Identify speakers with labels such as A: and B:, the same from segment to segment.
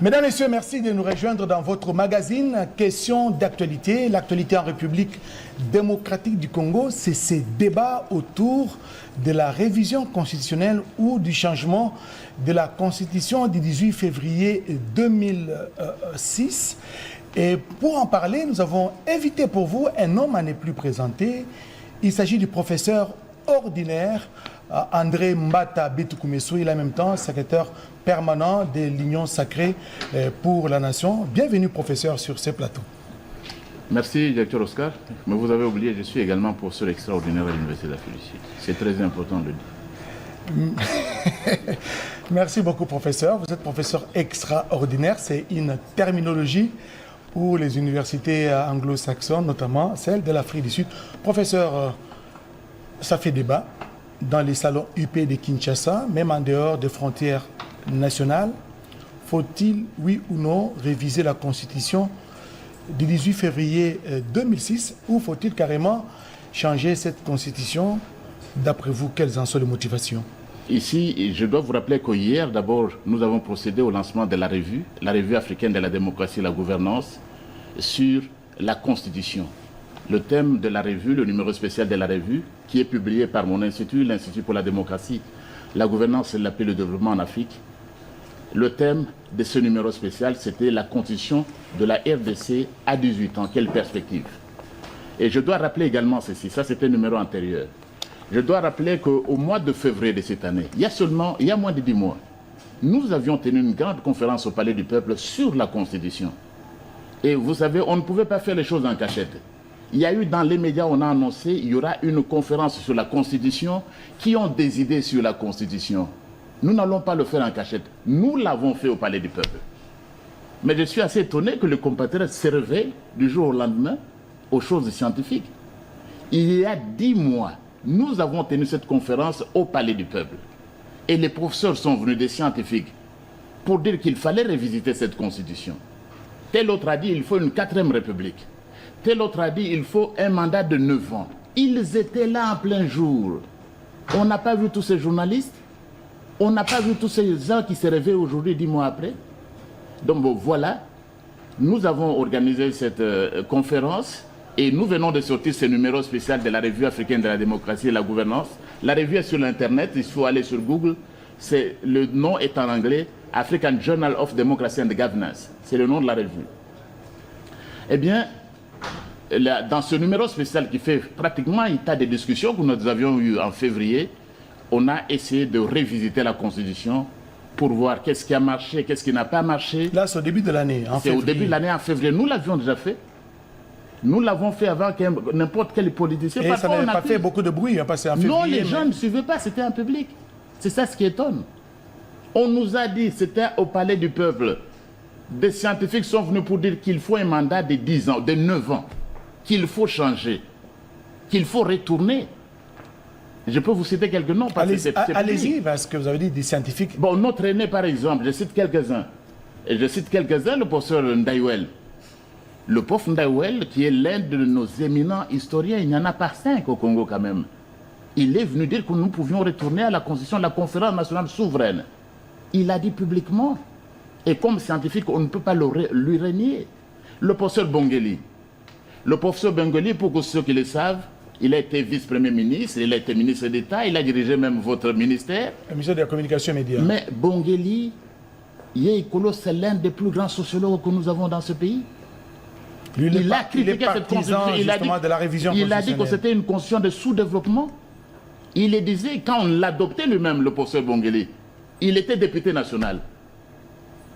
A: Mesdames, Messieurs, merci de nous rejoindre dans votre magazine Questions d'actualité. L'actualité en République démocratique du Congo, c'est ces débats autour de la révision constitutionnelle ou du changement de la Constitution du 18 février 2006. Et pour en parler, nous avons invité pour vous un homme à ne plus présenter. Il s'agit du professeur ordinaire André Mbata Bitukumesu, il est en même temps secrétaire permanent de l'Union sacrée pour la nation. Bienvenue, professeur, sur ce plateau.
B: Merci, directeur Oscar. Mais vous avez oublié, je suis également professeur extraordinaire à l'Université d'Afrique du Sud. C'est très important de le dire.
A: Merci beaucoup, professeur. Vous êtes professeur extraordinaire. C'est une terminologie pour les universités anglo-saxonnes, notamment celle de l'Afrique du Sud. Professeur, ça fait débat dans les salons UP de Kinshasa, même en dehors des frontières nationales. Faut-il, oui ou non, réviser la Constitution du 18 février 2006 ou faut-il carrément changer cette Constitution? D'après vous, quelles en sont les motivations?
B: Ici, je dois vous rappeler qu'hier, d'abord, nous avons procédé au lancement de la revue africaine de la démocratie et la gouvernance sur la Constitution. Le thème de la revue, le numéro spécial de la revue, qui est publié par mon institut, l'Institut pour la démocratie, la gouvernance et la paix et le développement en Afrique. Le thème de ce numéro spécial, c'était la constitution de la RDC à 18 ans. Quelle perspective? Et je dois rappeler également ceci, ça c'était un numéro antérieur. Je dois rappeler qu'au mois de février de cette année, il y a moins de 10 mois, nous avions tenu une grande conférence au Palais du Peuple sur la Constitution. Et vous savez, on ne pouvait pas faire les choses en cachette. Il y a eu dans les médias, on a annoncé, il y aura une conférence sur la Constitution, qui ont des idées sur la Constitution. Nous n'allons pas le faire en cachette. Nous l'avons fait au Palais du Peuple. Mais je suis assez étonné que le compatriote se réveille du jour au lendemain aux choses scientifiques. Il y a 10 mois, nous avons tenu cette conférence au Palais du Peuple. Et les professeurs sont venus, des scientifiques, pour dire qu'il fallait révisiter cette Constitution. Tel autre a dit qu'il faut une 4e République. Tel autre a dit qu'il faut un mandat de 9 ans. Ils étaient là en plein jour. On n'a pas vu tous ces journalistes. On n'a pas vu tous ces gens qui se réveillent aujourd'hui, 10 mois après. Donc bon, voilà, nous avons organisé cette conférence et nous venons de sortir ce numéro spécial de la revue africaine de la démocratie et la gouvernance. La revue est sur l'internet, il faut aller sur Google. Le nom est en anglais, African Journal of Democracy and Governance. C'est le nom de la revue. Eh bien, dans ce numéro spécial qui fait pratiquement état des discussions que nous avions eues en février, on a essayé de révisiter la Constitution pour voir qu'est-ce qui a marché, qu'est-ce qui n'a pas marché.
A: Là, c'est au début de l'année, en février.
B: C'est au début de l'année, en février. Nous l'avions déjà fait. Nous l'avons fait avant que n'importe quel politicien.
A: Et ça n'avait pas fait beaucoup de bruit, hein, parce qu'en février.
B: Non, les gens ne suivaient pas, c'était en public. C'est ça ce qui étonne. On nous a dit, c'était au Palais du Peuple. Des scientifiques sont venus pour dire qu'il faut un mandat de 10 ans, de 9 ans. Qu'il faut changer, qu'il faut retourner. Je peux vous citer quelques noms.
A: Allez-y, parce que vous avez dit des scientifiques.
B: Bon, notre aîné, par exemple, je cite quelques-uns. Et je cite quelques-uns, le professeur Ndaïwel. Le prof Ndaïwel, qui est l'un de nos éminents historiens, il n'y en a pas 5 au Congo quand même. Il est venu dire que nous pouvions retourner à la constitution de la conférence nationale souveraine. Il a dit publiquement. Et comme scientifique, on ne peut pas lui renier. Le professeur Bongeli. Le professeur Bengoli, pour ceux qui le savent, il a été vice-premier ministre, il a été ministre d'État, il a dirigé même votre ministère. Le
A: ministère de la Communication et médias.
B: Mais Bongeli, c'est l'un des plus grands sociologues que nous avons dans ce pays.
A: Lui, il a critiqué cette constitution. Il a dit de la révision
B: il a dit que c'était une constitution de sous-développement. Il le disait, quand on l'adoptait lui-même, le professeur Bongeli, il était député national.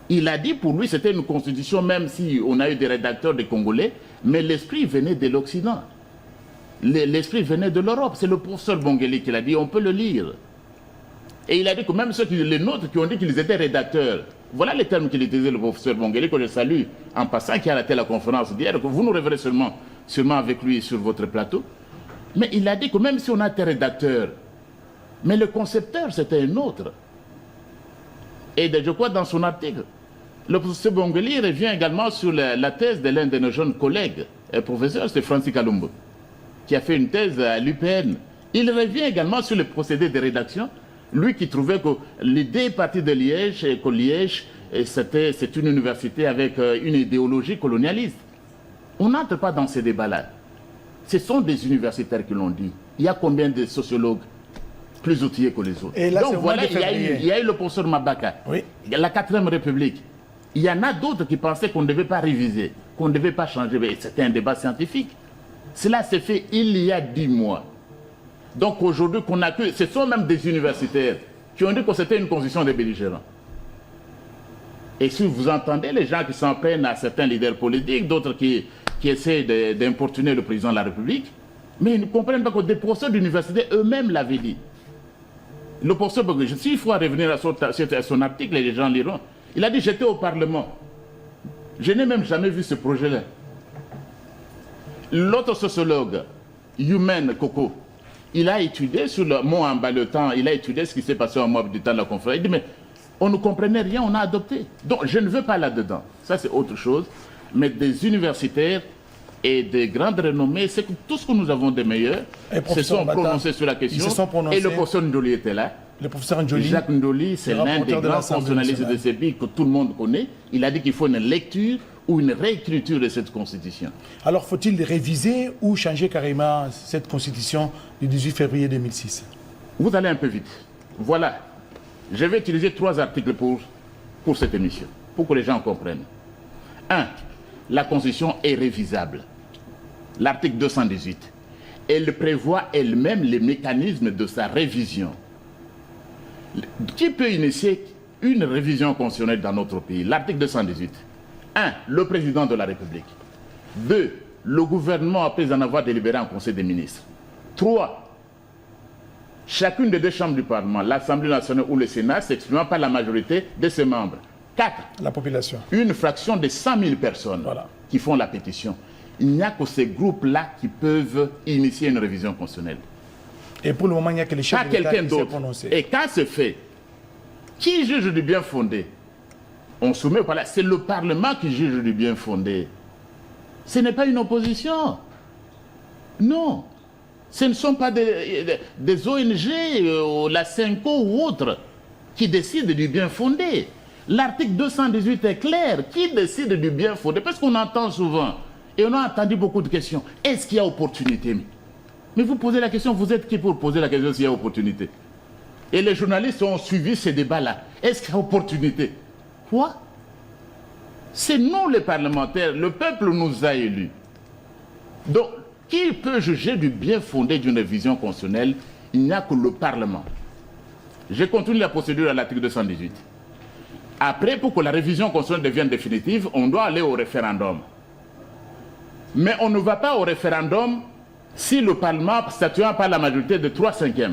B: Il a dit pour lui c'était une constitution, même si on a eu des rédacteurs des Congolais, mais l'esprit venait de l'Occident. L'esprit venait de l'Europe. C'est le professeur Bongeli qui l'a dit, on peut le lire. Et il a dit que même les nôtres qui ont dit qu'ils étaient rédacteurs, voilà les termes qu'il utilisait le professeur Bongeli, que je salue en passant, qui a raté la conférence d'hier, que vous nous reverrez sûrement avec lui sur votre plateau. Mais il a dit que même si on a été rédacteur, mais le concepteur c'était un autre. Et je crois dans son article, le professeur Bongeli revient également sur la thèse de l'un de nos jeunes collègues, professeur, c'est Francis Kalumbo, qui a fait une thèse à l'UPN. Il revient également sur le procédé de rédaction, lui qui trouvait que l'idée est partie de Liège et que Liège c'est une université avec une idéologie colonialiste. On n'entre pas dans ces débats-là. Ce sont des universitaires qui l'ont dit. Il y a combien de sociologues plus outillés que les autres?
A: Et là,
B: donc voilà, il y a eu le professeur Mabaka,
A: oui.
B: La 4e République. Il y en a d'autres qui pensaient qu'on ne devait pas réviser, qu'on ne devait pas changer. C'était un débat scientifique. Cela s'est fait il y a 10 mois. Donc aujourd'hui, ce sont même des universitaires qui ont dit que c'était une constitution des belligérants. Et si vous entendez les gens qui s'en prennent à certains leaders politiques, d'autres qui essaient d'importuner le président de la République, mais ils ne comprennent pas que des professeurs d'université eux-mêmes l'avaient dit. Le professeur Bogué, s'il faut revenir à son article, les gens liront. Il a dit: j'étais au Parlement. Je n'ai même jamais vu ce projet-là. L'autre sociologue, Yumen Koko, il a étudié sur le mot en bas le temps, il a étudié ce qui s'est passé au mois du temps de la conférence. Il dit: mais on ne comprenait rien, on a adopté. Donc je ne veux pas là-dedans. Ça, c'est autre chose. Mais des universitaires et des grandes renommées, c'est que tout ce que nous avons de meilleurs se sont prononcés sur la question. Et le professeur Ndoli était là.
A: Le professeur Ndoli.
B: Jacques Ndoli, c'est l'un des grands constitutionnalistes de ce pays que tout le monde connaît. Il a dit qu'il faut une lecture ou une réécriture de cette constitution.
A: Alors faut-il réviser ou changer carrément cette constitution du 18 février 2006?
B: Vous allez un peu vite. Voilà. Je vais utiliser 3 articles pour cette émission, pour que les gens comprennent. 1. La constitution est révisable. L'article 218. Elle prévoit elle-même les mécanismes de sa révision. Qui peut initier une révision constitutionnelle dans notre pays? L'article 218. 1. Le président de la République. 2. Le gouvernement après en avoir délibéré en Conseil des ministres. 3. Chacune des 2 chambres du Parlement, l'Assemblée nationale ou le Sénat, s'exprimant par la majorité de ses membres. 4.
A: La population.
B: Une fraction de 100 000 personnes qui font la pétition. Il n'y a que ces groupes-là qui peuvent initier une révision constitutionnelle.
A: Et pour le moment, il n'y a que les chefs de l'État qui s'est prononcé.
B: Et quand c'est fait, qui juge du bien fondé? On soumet au Parlement. C'est le Parlement qui juge du bien fondé. Ce n'est pas une opposition. Non. Ce ne sont pas des ONG, la CENCO ou autres, qui décident du bien fondé. L'article 218 est clair. Qui décide du bien fondé? Parce qu'on entend souvent, et on a entendu beaucoup de questions. Est-ce qu'il y a opportunité? Mais vous posez la question, vous êtes qui pour poser la question s'il y a opportunité? Et les journalistes ont suivi ces débats-là. Est-ce qu'il y a opportunité? Quoi? C'est nous les parlementaires, le peuple nous a élus. Donc, qui peut juger du bien fondé d'une révision constitutionnelle? Il n'y a que le Parlement. Je continue la procédure à l'article 218. Après, pour que la révision constitutionnelle devienne définitive, on doit aller au référendum. Mais on ne va pas au référendum si le Parlement, statuant par la majorité de 3/5.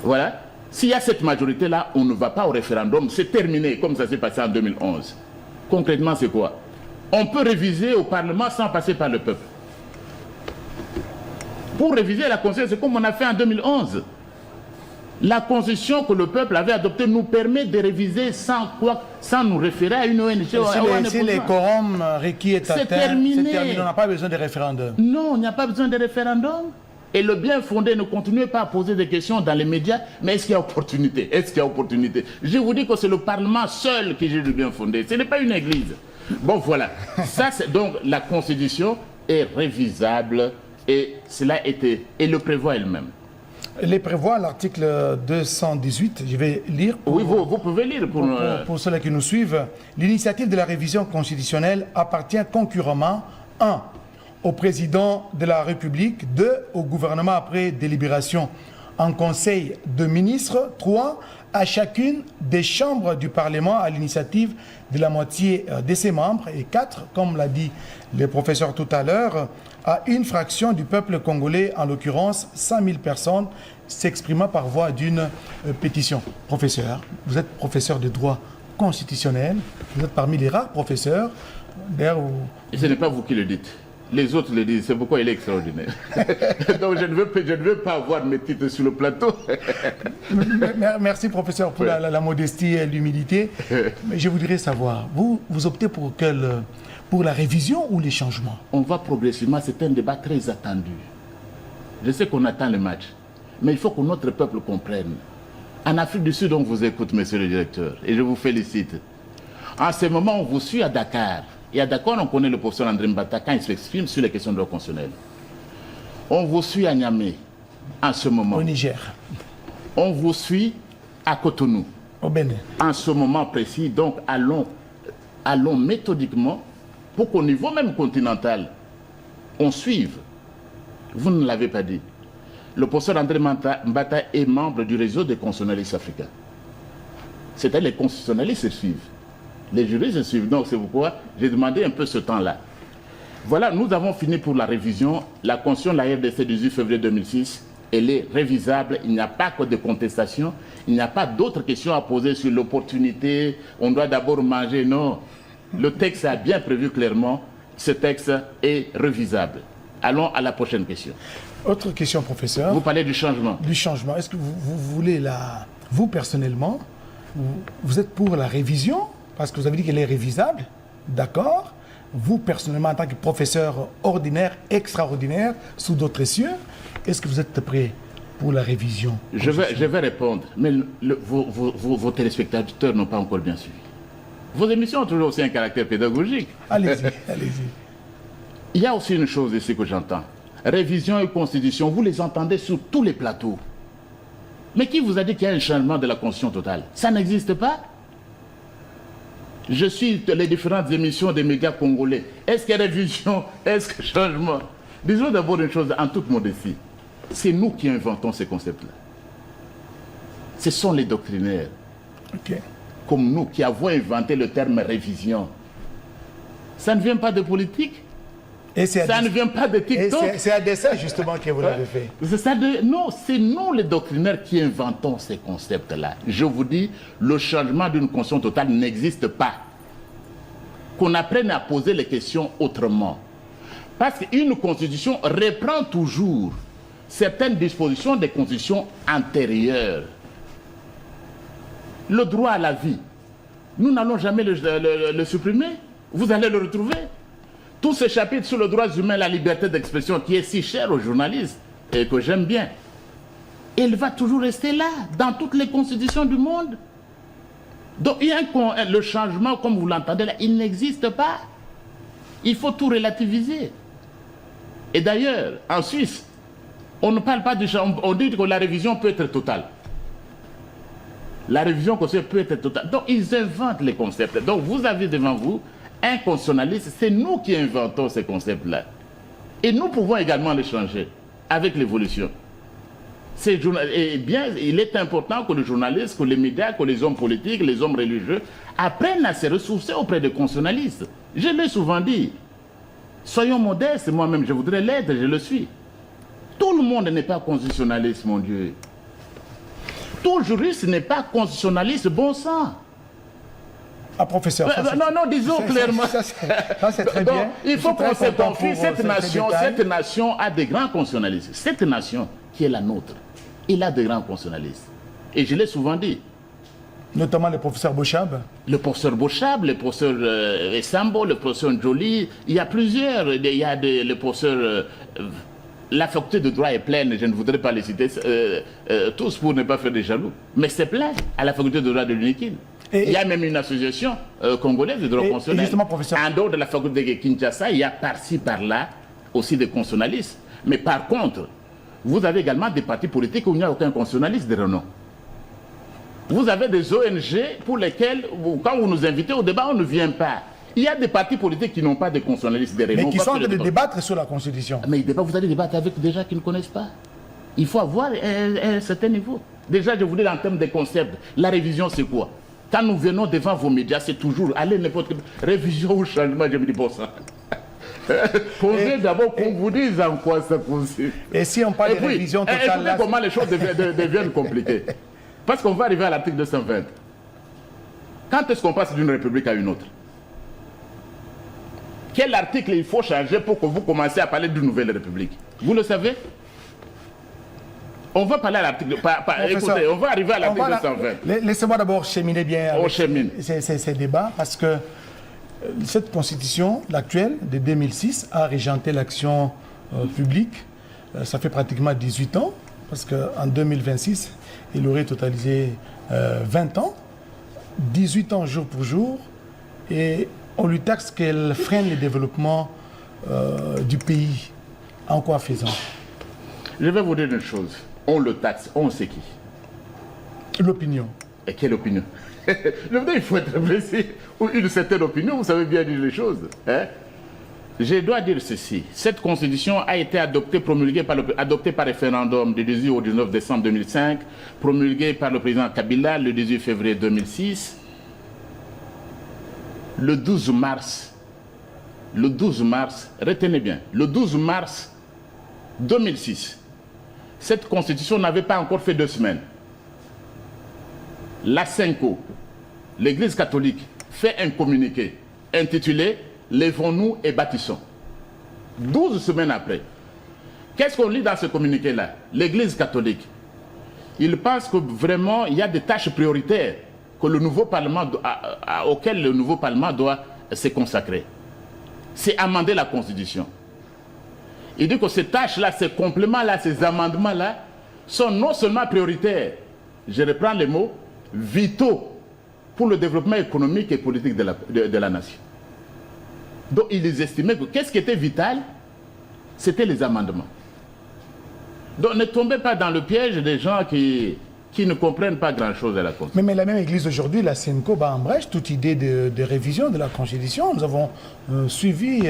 B: Voilà. S'il y a cette majorité-là, on ne va pas au référendum. C'est terminé, comme ça s'est passé en 2011. Concrètement, c'est quoi? On peut réviser au Parlement sans passer par le peuple. Pour réviser la Constitution, c'est comme on a fait en 2011. La Constitution que le peuple avait adoptée nous permet de réviser sans nous référer à une ONG.
A: Si les quorums requis est atteint, c'est terminé. On n'a pas besoin de référendum.
B: Non, il n'y a pas besoin de référendum. Et le bien fondé, ne continuez pas à poser des questions dans les médias. Mais est-ce qu'il y a opportunité? Est-ce qu'il y a opportunité? Je vous dis que c'est le Parlement seul qui juge du bien fondé. Ce n'est pas une église. Bon, voilà. Ça, c'est donc la Constitution est révisable et cela était et le prévoit elle-même.
A: Les prévoit l'article 218, je vais lire.
B: Oui, vous pouvez lire.
A: Pour ceux qui nous suivent, l'initiative de la révision constitutionnelle appartient concurremment 1. au président de la République, 2. au gouvernement après délibération en Conseil de ministres, 3. à chacune des chambres du Parlement à l'initiative de la moitié de ses membres, et 4, comme l'a dit le professeur tout à l'heure, à une fraction du peuple congolais, en l'occurrence 100 000 personnes, s'exprimant par voie d'une pétition. Professeur, vous êtes professeur de droit constitutionnel, vous êtes parmi les rares professeurs.
B: Et ce n'est pas vous qui le dites. Les autres le disent, c'est pourquoi il est extraordinaire. Donc je ne veux pas avoir mes titres sur le plateau.
A: Merci professeur pour la modestie et l'humilité. Mais je voudrais savoir, vous optez pour la révision ou les changements?
B: On va progressivement, c'est un débat très attendu. Je sais qu'on attend le match, mais il faut que notre peuple comprenne En Afrique du Sud, on vous écoute, monsieur le directeur, et je vous félicite. En ce moment, on vous suit à Dakar. Et à Dakar, on connaît le professeur André Mbata quand il s'exprime sur les questions de droit constitutionnel. On vous suit à Niamey, en ce moment.
A: Au Niger.
B: On vous suit à Cotonou.
A: Au Bénin.
B: En ce moment précis, donc allons méthodiquement pour qu'au niveau même continental, on suive. Vous ne l'avez pas dit. Le professeur André Mbata est membre du réseau des constitutionnalistes africains. C'est-à-dire les constitutionnalistes suivent. Les juristes suivent. Donc c'est pourquoi j'ai demandé un peu ce temps-là. Voilà, nous avons fini pour la révision. La Constitution de la RDC du 18 février 2006, elle est révisable. Il n'y a pas que de contestation. Il n'y a pas d'autres questions à poser sur l'opportunité. On doit d'abord manger. Non. Le texte a bien prévu clairement. Ce texte est révisable. Allons à la prochaine question.
A: Autre question, professeur.
B: Vous parlez du changement.
A: Du changement. Est-ce que vous voulez vous personnellement, vous êtes pour la révision parce que vous avez dit qu'elle est révisable, d'accord. Vous personnellement, en tant que professeur ordinaire, extraordinaire, sous d'autres cieux, est-ce que vous êtes prêt pour la révision?
B: Je vais répondre, mais vos téléspectateurs n'ont pas encore bien suivi. Vos émissions ont toujours aussi un caractère pédagogique.
A: Allez-y, allez-y.
B: Il y a aussi une chose ici que j'entends. Révision et constitution, vous les entendez sur tous les plateaux. Mais qui vous a dit qu'il y a un changement de la constitution totale? Ça n'existe pas. Je suis les différentes émissions des médias congolais. Est-ce qu'il y a révision? Est-ce qu'il y a changement? Disons d'abord une chose en toute modestie. C'est nous qui inventons ces concepts-là. Ce sont les doctrinaires, comme nous, qui avons inventé le terme révision. Ça ne vient pas de politique. Ça ne vient pas de TikTok.
A: C'est à dessein justement que vous l'avez fait.
B: Non, c'est nous les doctrinaires qui inventons ces concepts-là. Je vous dis, le changement d'une constitution totale n'existe pas. Qu'on apprenne à poser les questions autrement. Parce qu'une constitution reprend toujours certaines dispositions des constitutions antérieures. Le droit à la vie, nous n'allons jamais le supprimer. Vous allez le retrouver. Tout ce chapitre sur le droit humain, la liberté d'expression, qui est si cher aux journalistes et que j'aime bien, il va toujours rester là, dans toutes les constitutions du monde. Donc il y a le changement, comme vous l'entendez là, il n'existe pas. Il faut tout relativiser. Et d'ailleurs, en Suisse, on ne parle pas du changement, on dit que la révision peut être totale. La révision peut être totale. Donc ils inventent les concepts. Donc vous avez devant vous un constitutionnaliste, c'est nous qui inventons ces concepts-là. Et nous pouvons également les changer avec l'évolution. Et bien, il est important que les journalistes, que les médias, que les hommes politiques, les hommes religieux apprennent à se ressourcer auprès des constitutionnalistes. Je l'ai souvent dit. Soyons modestes, moi-même je voudrais l'être, je le suis. Tout le monde n'est pas constitutionnaliste, mon Dieu. Tout juriste n'est pas constitutionnaliste, bon sang.
A: Ah, professeur.
B: Non, disons clairement.
A: Ça, c'est très bien.
B: Il faut qu'on se confie. Cette nation a des grands constitutionnalistes. Cette nation qui est la nôtre, il a des grands constitutionnalistes. Et je l'ai souvent dit.
A: Notamment le professeur Bochab.
B: Le professeur Bochab, le professeur Essambo, le professeur Njoli. Il y a plusieurs. Il y a le professeur. La faculté de droit est pleine, je ne voudrais pas les citer tous pour ne pas faire des jaloux. Mais c'est plein à la faculté de droit de l'UNIKIL. Il y a même une association congolaise de droit constitutionnel.
A: Justement, professeur.
B: En dehors de la faculté de Kinshasa, il y a par-ci, par-là aussi des constitutionnalistes. Mais par contre, vous avez également des partis politiques où il n'y a aucun constitutionnaliste de renom. Vous avez des ONG pour lesquelles, quand vous nous invitez au débat, on ne vient pas. Il y a des partis politiques qui n'ont pas de constitutionnalistes de renom.
A: Mais qui sont en train de débattre sur la Constitution.
B: Mais vous allez débattre avec des gens qui ne connaissent pas. Il faut avoir un certain niveau. Déjà, je vous dis en termes de concepts, la révision c'est quoi? Quand nous venons devant vos médias, c'est toujours, allez n'importe quelle révision ou changement, je me dis, bon ça. Posez d'abord qu'on vous dise en quoi ça consiste.
A: Et si on parle de révision totale...
B: Écoutez comment les choses deviennent compliquées. Parce qu'on va arriver à l'article 220. Quand est-ce qu'on passe d'une république à une autre? Quel article il faut changer pour que vous commenciez à parler d'une nouvelle république? Vous le savez? On va parler à l'article... Écoutez, on va arriver à l'article 220.
A: Laissez-moi d'abord cheminer bien avec ces débats, parce que cette constitution, l'actuelle, de 2006, a régenté l'action publique. Ça fait pratiquement 18 ans parce qu'en 2026, il aurait totalisé 20 ans, 18 ans jour pour jour, et on lui taxe qu'elle freine le développement du pays. En quoi faisant?
B: Je vais vous dire une chose. On le taxe, on sait qui.
A: L'opinion.
B: Et quelle opinion? Je veux dire, il faut être précis. Ou une certaine opinion, vous savez bien dire les choses. Hein? Je dois dire ceci. Cette constitution a été adoptée, adoptée par référendum du 18 au 19 décembre 2005, promulguée par le président Kabila le 18 février 2006. Le 12 mars, retenez bien, le 12 mars 2006, cette constitution n'avait pas encore fait 2 semaines. La CENCO, l'Église catholique, fait un communiqué intitulé « Lèvons-nous et bâtissons ». 12 semaines après, qu'est-ce qu'on lit dans ce communiqué-là? L'Église catholique, il pense que vraiment il y a des tâches prioritaires que le nouveau Parlement, auxquelles le nouveau Parlement doit se consacrer. C'est amender la Constitution. Il dit que ces tâches-là, ces compléments-là, ces amendements-là sont non seulement prioritaires, je reprends les mots, vitaux pour le développement économique et politique de la nation. Donc ils estimaient que qu'est-ce qui était vital? C'était les amendements. Donc ne tombez pas dans le piège des gens qui ne comprennent pas grand-chose à la Constitution.
A: Mais la même Église aujourd'hui, la CENCO, bat en brèche toute idée de révision de la Constitution. Nous avons suivi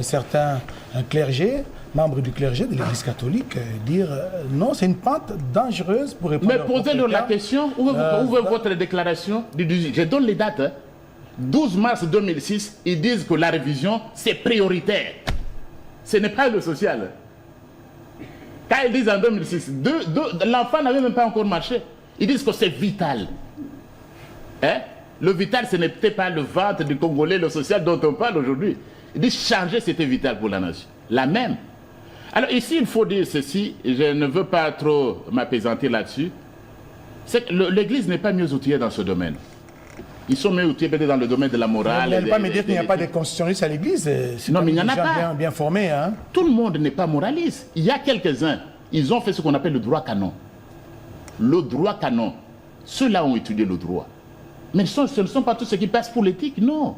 A: certains clergés, membres du clergé de l'Église catholique, dire non, c'est une pente dangereuse pour répondre.
B: Mais posez-leur la question, où est votre déclaration du 18? Je donne les dates. Hein. 12 mars 2006, ils disent que la révision, c'est prioritaire. Ce n'est pas le social. Quand ils disent en 2006, l'enfant n'avait même pas encore marché. Ils disent que c'est vital. Hein? Le vital, ce n'était pas le ventre du Congolais, le social dont on parle aujourd'hui. Ils disent changer, c'était vital pour la nation. La même. Alors ici, il faut dire ceci, je ne veux pas trop m'apaisantir là-dessus. C'est que l'Église n'est pas mieux outillée dans ce domaine. Ils sont mieux outillés peut-être dans le domaine de la morale.
A: Vous n'allez pas me dire qu'il n'y a pas de constitutionnalistes à l'Église.
B: Non, mais il n'y en a pas.
A: Bien formés. Hein?
B: Tout le monde n'est pas moraliste. Il y a quelques-uns, ils ont fait ce qu'on appelle le droit canon. Le droit canon. Ceux-là ont étudié le droit. Mais ce ne sont pas tous ceux qui passent pour l'éthique, non.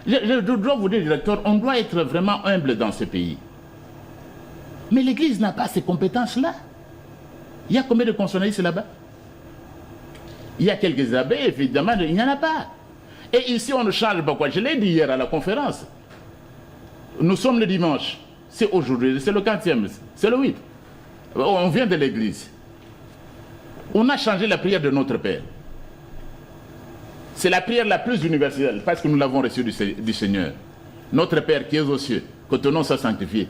B: Je dois vous dire, directeur, on doit être vraiment humble dans ce pays. Mais l'Église n'a pas ces compétences-là. Il y a combien de constitutionnalistes là-bas? Il y a quelques abbés, évidemment, il n'y en a pas. Et ici, on ne change pas quoi. Je l'ai dit hier à la conférence. Nous sommes le dimanche. C'est aujourd'hui, c'est le 40e, c'est le 8. On vient de l'église. On a changé la prière de notre Père. C'est la prière la plus universelle parce que nous l'avons reçue du Seigneur. Notre Père qui est aux cieux, que ton nom soit sanctifié.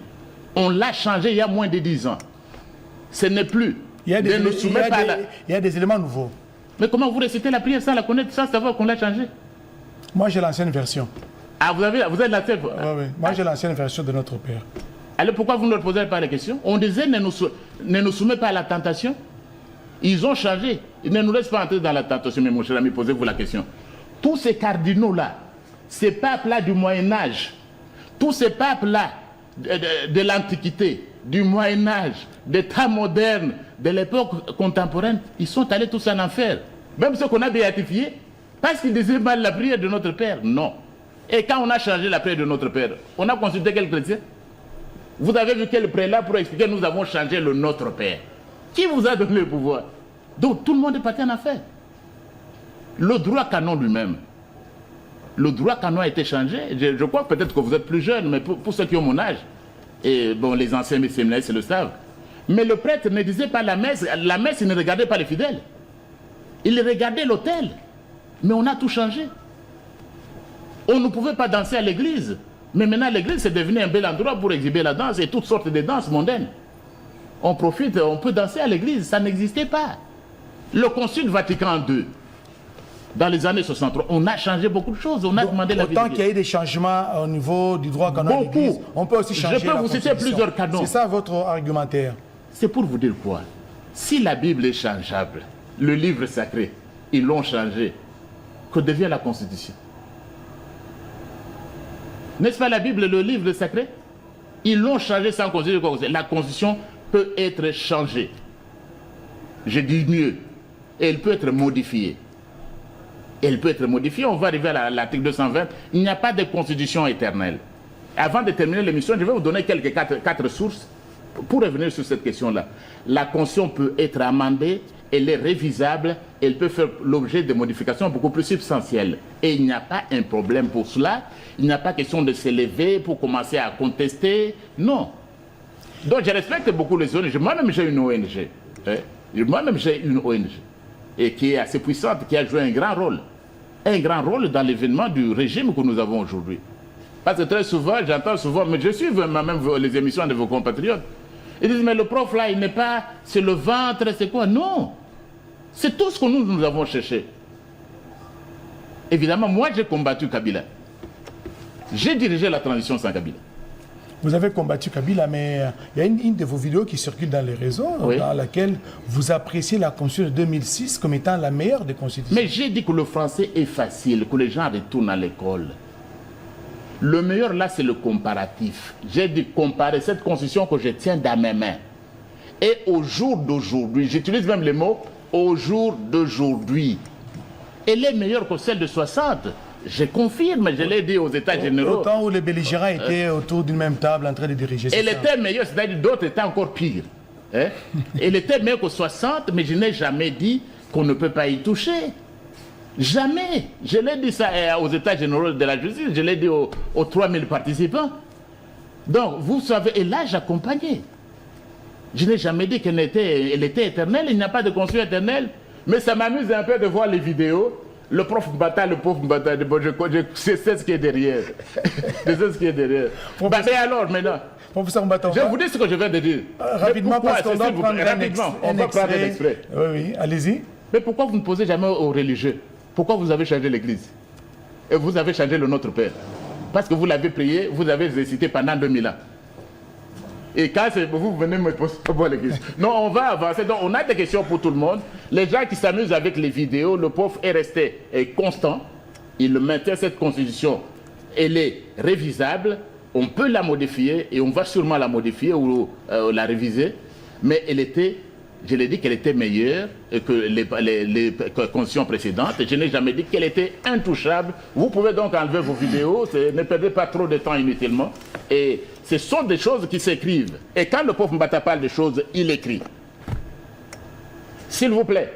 B: On l'a changé il y a moins de 10 ans. Ce n'est plus.
A: Il y a des éléments nouveaux.
B: Mais comment vous récitez la prière sans la connaître, sans savoir qu'on l'a changé?
A: Moi, j'ai l'ancienne version.
B: Ah, vous avez l'ancienne?
A: Oui. Moi, j'ai l'ancienne version de notre Père.
B: Alors pourquoi vous ne leur posez pas les questions? On disait ne nous soumet pas à la tentation. Ils ont changé. Ils ne nous laissent pas entrer dans la tentation. Mais mon cher ami, posez-vous la question. Tous ces cardinaux-là, ces papes-là du Moyen-Âge, tous ces papes-là de l'Antiquité, du Moyen-Âge, des temps modernes, de l'époque contemporaine, ils sont allés tous en enfer. Même ceux qu'on a béatifiés, parce qu'ils disaient mal la prière de notre Père. Non. Et quand on a changé la prière de notre Père, on a consulté quel chrétien? Vous avez vu quel prélat pour expliquer nous avons changé le Notre Père? Qui vous a donné le pouvoir? Donc tout le monde est parti en affaire. Le droit canon lui-même, le droit canon a été changé. Je crois peut-être que vous êtes plus jeune, mais pour ceux qui ont mon âge, et bon, les anciens séminaristes le savent. Mais le prêtre ne disait pas la messe, il ne regardait pas les fidèles. Il regardait l'autel. Mais on a tout changé. On ne pouvait pas danser à l'église. Mais maintenant, l'église, c'est devenu un bel endroit pour exhiber la danse et toutes sortes de danses mondaines. On profite, on peut danser à l'église. Ça n'existait pas. Le Concile Vatican II, dans les années 63, on a changé beaucoup de choses. On a demandé la
A: autant qu'il y a eu des changements au niveau du droit canon à l'église, on peut aussi changer.
B: Je peux vous citer plusieurs canons.
A: C'est ça votre argumentaire.
B: C'est pour vous dire quoi? Si la Bible est changeable, le livre sacré, ils l'ont changé, que devient la Constitution? N'est-ce pas la Bible, le livre sacré? Ils l'ont changé sans considérer quoi? La Constitution peut être changée. Je dis mieux, elle peut être modifiée. Elle peut être modifiée, on va arriver à l'article 220. Il n'y a pas de constitution éternelle. Avant de terminer l'émission, je vais vous donner quatre sources pour revenir sur cette question-là. La Constitution peut être amendée, elle est révisable, elle peut faire l'objet de modifications beaucoup plus substantielles. Et il n'y a pas un problème pour cela. Il n'y a pas question de s'élever pour commencer à contester. Non. Donc je respecte beaucoup les ONG. Moi-même j'ai une ONG. Moi-même j'ai une ONG. Et qui est assez puissante, qui a joué un grand rôle dans l'événement du régime que nous avons aujourd'hui. Parce que très souvent, j'entends souvent, mais je suis même les émissions de vos compatriotes, ils disent, mais le prof là, il n'est pas, c'est le ventre, c'est quoi? Non, c'est tout ce que nous avons cherché. Évidemment, moi j'ai combattu Kabila. J'ai dirigé la transition sans Kabila.
A: Vous avez combattu Kabila, mais il y a une de vos vidéos qui circule dans les réseaux,
B: oui,
A: dans laquelle vous appréciez la Constitution de 2006 comme étant la meilleure des constitutions.
B: Mais j'ai dit que le français est facile, que les gens retournent à l'école. Le meilleur là, c'est le comparatif. J'ai dit comparer cette constitution que je tiens dans mes mains. Et au jour d'aujourd'hui, j'utilise même les mots au jour d'aujourd'hui. Elle est meilleure que celle de 60. Je confirme, je l'ai dit aux États généraux.
A: Au temps où les belligérants étaient autour d'une même table en train de diriger.
B: Elle était meilleure, c'est-à-dire d'autres étaient encore pires. Hein? Elle était meilleure que 60, mais je n'ai jamais dit qu'on ne peut pas y toucher. Jamais. Je l'ai dit ça aux États généraux de la justice, je l'ai dit aux 3000 participants. Donc, vous savez, et là, j'accompagnais. Je n'ai jamais dit qu'elle était éternelle, il n'y a pas de constitution éternelle. Mais ça m'amuse un peu de voir les vidéos. Le prof Mbata, le pauvre Mbata, je sais ce qui est derrière. Je sais ce qui est derrière. Mais alors, maintenant,
A: professeur Mbata,
B: je vous dis ce que je viens de dire.
A: Rapidement, parce qu'on doit prendre
B: on va prendre un extrait.
A: Oui, oui, allez-y.
B: Mais pourquoi vous ne posez jamais aux religieux? Pourquoi vous avez changé l'église? Et vous avez changé le Notre Père? Parce que vous l'avez prié, vous avez récité pendant 2000 ans. Et quand vous venez me poser l'église. Non, on va avancer. Donc, on a des questions pour tout le monde. Les gens qui s'amusent avec les vidéos, le prof est resté constant. Il maintient cette constitution. Elle est révisable. On peut la modifier et on va sûrement la modifier ou la réviser. Mais elle était, je l'ai dit qu'elle était meilleure que les constitutions précédentes. Je n'ai jamais dit qu'elle était intouchable. Vous pouvez donc enlever vos vidéos. Ne perdez pas trop de temps inutilement. Et ce sont des choses qui s'écrivent. Et quand le prof Mbata parle de choses, il écrit. S'il vous plaît,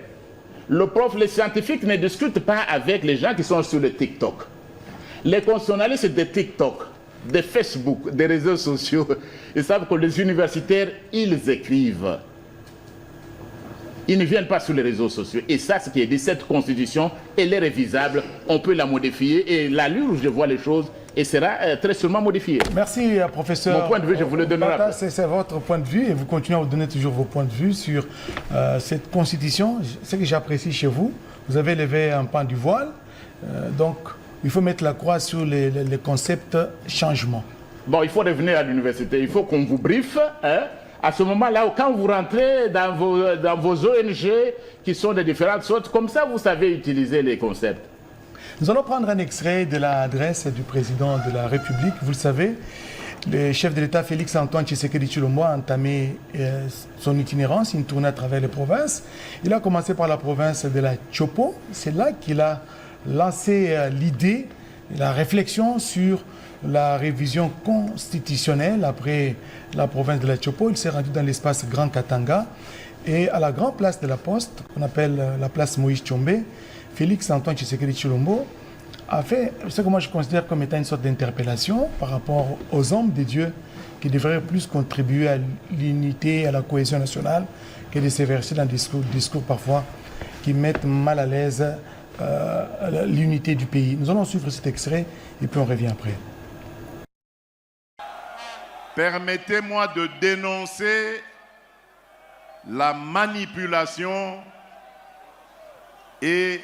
B: le prof, les scientifiques ne discutent pas avec les gens qui sont sur le TikTok. Les constitutionnalistes de TikTok, de Facebook, des réseaux sociaux, ils savent que les universitaires, ils écrivent. Ils ne viennent pas sur les réseaux sociaux. Et ça, ce qui est dit, cette constitution, elle est révisable, on peut la modifier. Et l'allure où je vois les choses, et sera très sûrement modifiée.
A: Merci, professeur.
B: Mon point de vue, je vous le donnerai.
A: C'est votre point de vue et vous continuez à vous donner toujours vos points de vue sur cette constitution. Ce que j'apprécie chez vous, vous avez levé un pan du voile. Donc, il faut mettre la croix sur les concepts changement.
B: Bon, il faut revenir à l'université. Il faut qu'on vous briefe. Hein? À ce moment-là, quand vous rentrez dans vos ONG qui sont de différentes sortes, comme ça, vous savez utiliser les concepts.
A: Nous allons prendre un extrait de l'adresse du président de la République. Vous le savez, le chef de l'État Félix Antoine Tshisekedi Tshilombo a entamé son itinérance, une tournée à travers les provinces. Il a commencé par la province de la Chopo. C'est là qu'il a lancé l'idée, la réflexion sur la révision constitutionnelle après la province de la Chopo. Il s'est rendu dans l'espace Grand Katanga et à la grande place de la Poste, qu'on appelle la place Moïse Tshombe, Félix Antoine Tshisekedi Tshilombo a fait ce que moi je considère comme étant une sorte d'interpellation par rapport aux hommes de Dieu qui devraient plus contribuer à l'unité, à la cohésion nationale que de se verser dans des discours parfois qui mettent mal à l'aise l'unité du pays. Nous allons suivre cet extrait et puis on revient après.
C: Permettez-moi de dénoncer la manipulation et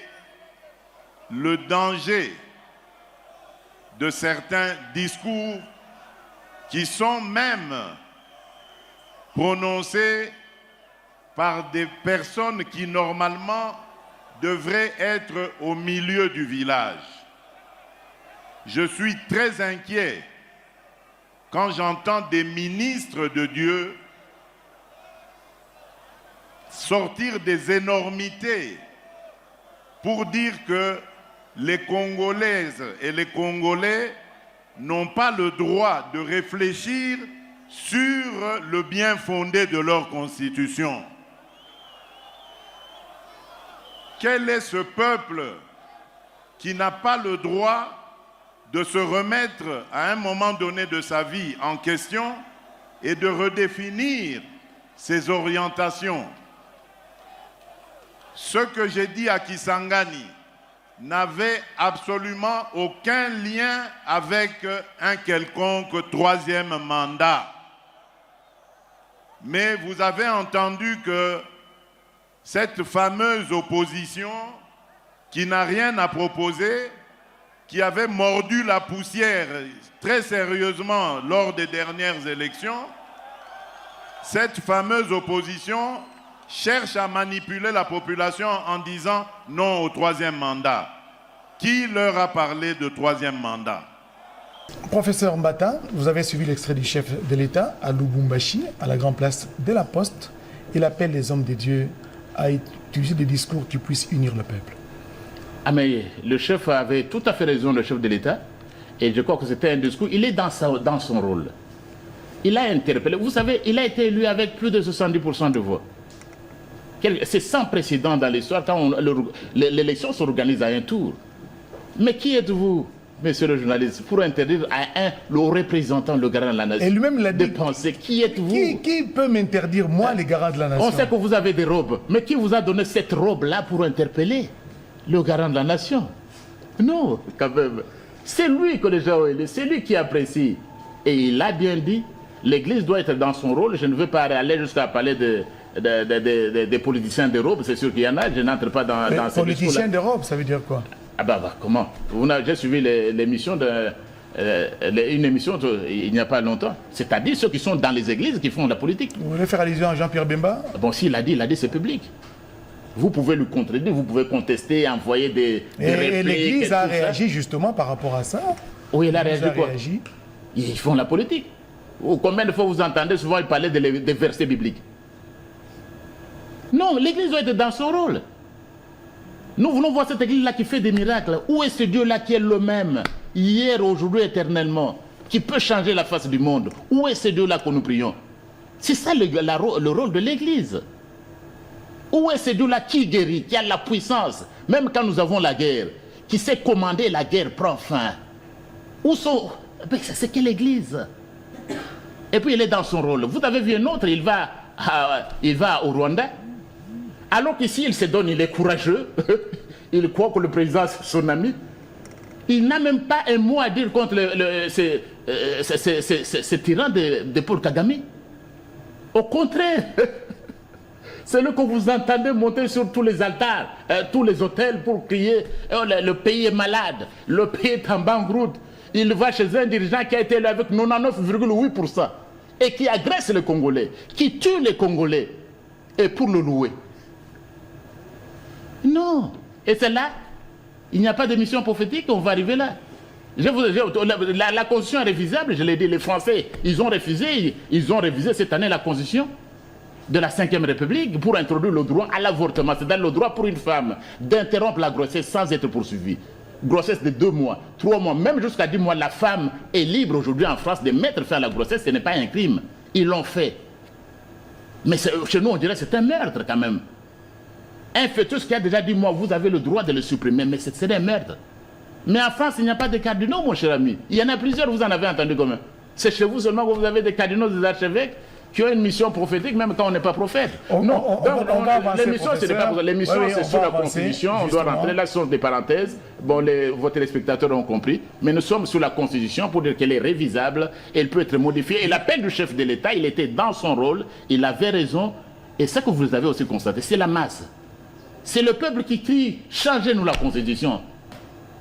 C: le danger de certains discours qui sont même prononcés par des personnes qui normalement devraient être au milieu du village. Je suis très inquiet quand j'entends des ministres de Dieu sortir des énormités pour dire que les Congolaises et les Congolais n'ont pas le droit de réfléchir sur le bien fondé de leur constitution. Quel est ce peuple qui n'a pas le droit de se remettre à un moment donné de sa vie en question et de redéfinir ses orientations? Ce que j'ai dit à Kisangani n'avait absolument aucun lien avec un quelconque troisième mandat. Mais vous avez entendu que cette fameuse opposition qui n'a rien à proposer, qui avait mordu la poussière très sérieusement lors des dernières élections, cette fameuse opposition cherche à manipuler la population en disant non au troisième mandat. Qui leur a parlé de troisième mandat?
A: Professeur Mbata, vous avez suivi l'extrait du chef de l'État à Lubumbashi, à la grande place de la Poste. Il appelle les hommes de Dieu à utiliser des discours qui puissent unir le peuple.
B: Ah mais le chef avait tout à fait raison, le chef de l'État. Et je crois que c'était un discours, il est dans son rôle. Il a interpellé, vous savez, il a été élu avec plus de 70% de voix. C'est sans précédent dans l'histoire quand l'élection s'organise à un tour. Mais qui êtes-vous, monsieur le journaliste, pour interdire à le représentant, le garant de la nation,
A: et lui-même l'a dit,
B: de penser? Qui êtes-vous?
A: Qui peut m'interdire, moi, les garants de la nation?
B: On sait que vous avez des robes, mais qui vous a donné cette robe-là pour interpeller le garant de la nation? Non, quand même. C'est lui que les gens ont élu, c'est lui qui apprécie. Et il a bien dit, l'Église doit être dans son rôle. Je ne veux pas aller jusqu'à parler des politiciens de robe, c'est sûr qu'il y en a, je n'entre pas dans ces
A: politiciens de robe, ça veut dire quoi?
B: Ah bah comment? J'ai suivi l'émission une émission il n'y a pas longtemps. C'est-à-dire ceux qui sont dans les églises qui font de la politique.
A: Vous voulez faire allusion à Jean-Pierre Bemba?
B: Bon, s'il a dit, c'est public. Vous pouvez lui contredire, vous pouvez contester, envoyer des répliques.
A: Et l'Église a réagi justement par rapport à ça.
B: Oui, elle a réagi quoi? Ils font la politique. Combien de fois vous entendez souvent parler des versets bibliques? Non, l'Église doit être dans son rôle. Nous voulons voir cette Église-là qui fait des miracles. Où est ce Dieu-là qui est le même, hier, aujourd'hui, éternellement, qui peut changer la face du monde? Où est ce Dieu-là que nous prions? C'est ça le rôle de l'Église. Où est ce Dieu-là qui guérit, qui a la puissance, même quand nous avons la guerre, qui sait commander la guerre, prend fin? Où sont... C'est quelle Église? Et puis il est dans son rôle. Vous avez vu un autre, il va au Rwanda. Alors qu'ici, il se donne, il est courageux. Il croit que le président, c'est son ami. Il n'a même pas un mot à dire contre ce tyran de Paul Kagame. Au contraire, c'est lui que vous entendez monter sur tous les altars, tous les hôtels pour crier oh, le pays est malade, le pays est en banqueroute. Il va chez un dirigeant qui a été élu avec 99,8% et qui agresse les Congolais, qui tue les Congolais, et pour le louer. Non. Et c'est là, il n'y a pas de mission prophétique, on va arriver là. La constitution est révisable, je l'ai dit, les Français, ils ont révisé cette année la constitution de la 5e République pour introduire le droit à l'avortement, c'est-à-dire le droit pour une femme d'interrompre la grossesse sans être poursuivie. Grossesse de 2 mois, 3 mois, même jusqu'à 10 mois, la femme est libre aujourd'hui en France de mettre fin à la grossesse, ce n'est pas un crime. Ils l'ont fait. Mais chez nous, on dirait que c'est un meurtre quand même. Un fœtus qui a déjà 10 mois, vous avez le droit de le supprimer, mais c'est un meurtre. Mais en France, il n'y a pas de cardinaux, mon cher ami. Il y en a plusieurs, vous en avez entendu combien? C'est chez vous seulement que vous avez des cardinaux, des archevêques qui ont une mission prophétique, même quand on n'est pas prophète. L'émission, c'est sur la Constitution, on doit rentrer, là, ce sont des parenthèses. Bon, vos téléspectateurs ont compris, mais nous sommes sur la Constitution pour dire qu'elle est révisable, elle peut être modifiée. Et l'appel du chef de l'État, il était dans son rôle, il avait raison, et ça que vous avez aussi constaté, c'est la masse. C'est le peuple qui crie « Changez-nous la Constitution ».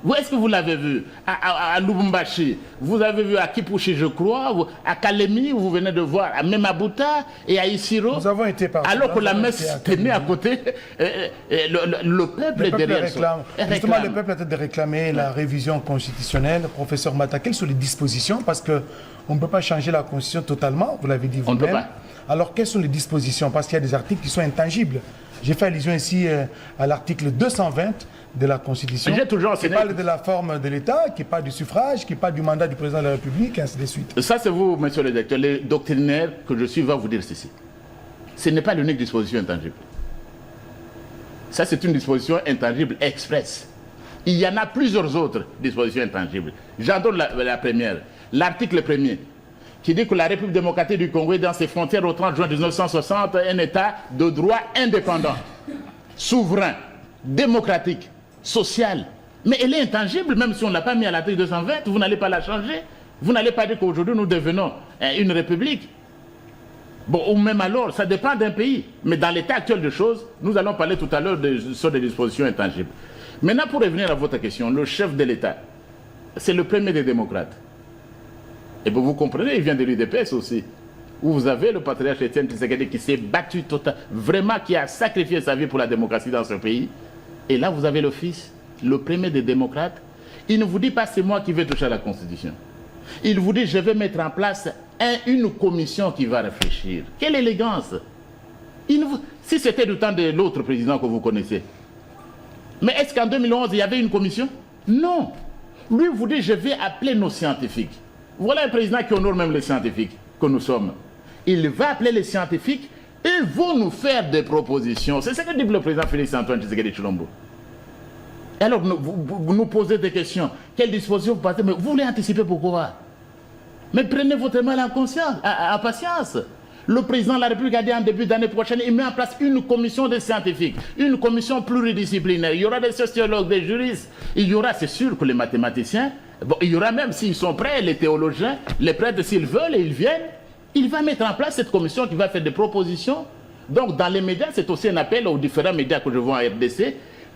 B: Où est-ce que vous l'avez vu? À Lubumbashi, vous avez vu à Kipushi, je crois, à Kalemi, vous venez de voir, à Memabouta et à Isiro. Nous avons été partout. Alors que la messe tenait à côté, le peuple est derrière ça.
A: Justement, le peuple a peut-être réclamé la révision constitutionnelle. Professeur Mbata, quelles sont les dispositions? Parce qu'on ne peut pas changer la Constitution totalement, vous l'avez dit vous-même. Alors, quelles sont les dispositions? Parce qu'il y a des articles qui sont intangibles. J'ai fait allusion ici à l'article 220 de la Constitution, qui parle de la forme de l'État, qui parle du suffrage, qui parle du mandat du président de la République, et ainsi de suite.
B: Ça, c'est vous, monsieur le directeur. Le doctrinaire que je suis va vous dire ceci. Ce n'est pas l'unique disposition intangible. Ça, c'est une disposition intangible express. Il y en a plusieurs autres dispositions intangibles. J'en donne la première. L'article 1er, qui dit que la République démocratique du Congo est dans ses frontières au 30 juin 1960 un État de droit indépendant, souverain, démocratique, social. Mais elle est intangible, même si on ne l'a pas mis à l'article 220, vous n'allez pas la changer. Vous n'allez pas dire qu'aujourd'hui nous devenons une république. Bon, ou même alors, ça dépend d'un pays. Mais dans l'état actuel des choses, nous allons parler tout à l'heure sur des dispositions intangibles. Maintenant, pour revenir à votre question, le chef de l'État, c'est le premier des démocrates. Et vous comprenez, il vient de l'UDPS aussi, où vous avez le patriarche Étienne Tshisekedi qui s'est battu vraiment, qui a sacrifié sa vie pour la démocratie dans ce pays. Et là, vous avez le fils, le premier des démocrates. Il ne vous dit pas c'est moi qui vais toucher à la Constitution. Il vous dit je vais mettre en place une commission qui va réfléchir. Quelle élégance! Si c'était du temps de l'autre président que vous connaissez. Mais est-ce qu'en 2011, il y avait une commission? Non. Lui vous dit je vais appeler nos scientifiques. Voilà un président qui honore même les scientifiques que nous sommes. Il va appeler les scientifiques et ils vont nous faire des propositions. C'est ce que dit le président Félix Antoine Tshisekedi Tshilombo. Alors vous nous posez des questions. Quelles dispositions vous partez? Mais vous voulez anticiper pourquoi? Mais prenez votre mal en conscience, en patience. Le président de la République a dit en début d'année prochaine, il met en place une commission de scientifiques, une commission pluridisciplinaire. Il y aura des sociologues, des juristes. Il y aura, c'est sûr que les mathématiciens, bon, il y aura même, s'ils sont prêts, les théologiens, les prêtres, s'ils veulent et ils viennent, il va mettre en place cette commission qui va faire des propositions. Donc, dans les médias, c'est aussi un appel aux différents médias que je vois en RDC.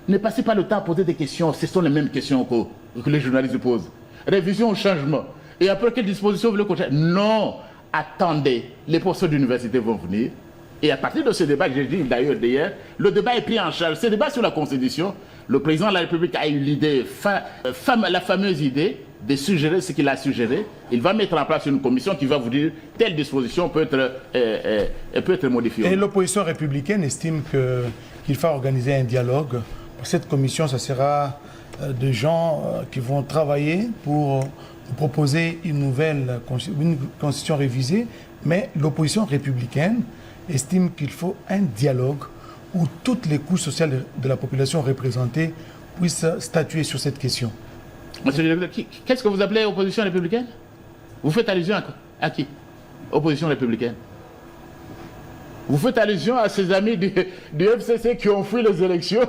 B: Ne passez pas le temps à poser des questions. Ce sont les mêmes questions que les journalistes posent. Révision au changement. Et après, quelle disposition vous voulez qu'on change? Non, attendez. Les professeurs d'université vont venir. Et à partir de ce débat que j'ai dit d'ailleurs d'hier, le débat est pris en charge. Ce débat sur la Constitution, le président de la République a eu l'idée, la fameuse idée de suggérer ce qu'il a suggéré. Il va mettre en place une commission qui va vous dire telle disposition peut être modifiée.
A: Et l'opposition républicaine estime qu'il faut organiser un dialogue. Cette commission, ça sera de gens qui vont travailler pour proposer une constitution révisée, mais l'opposition républicaine estime qu'il faut un dialogue où toutes les couches sociales de la population représentée puissent statuer sur cette question.
B: Monsieur le directeur, qu'est-ce que vous appelez opposition républicaine? Vous faites allusion à qui? Opposition républicaine. Vous faites allusion à ces amis du FCC qui ont fui les élections.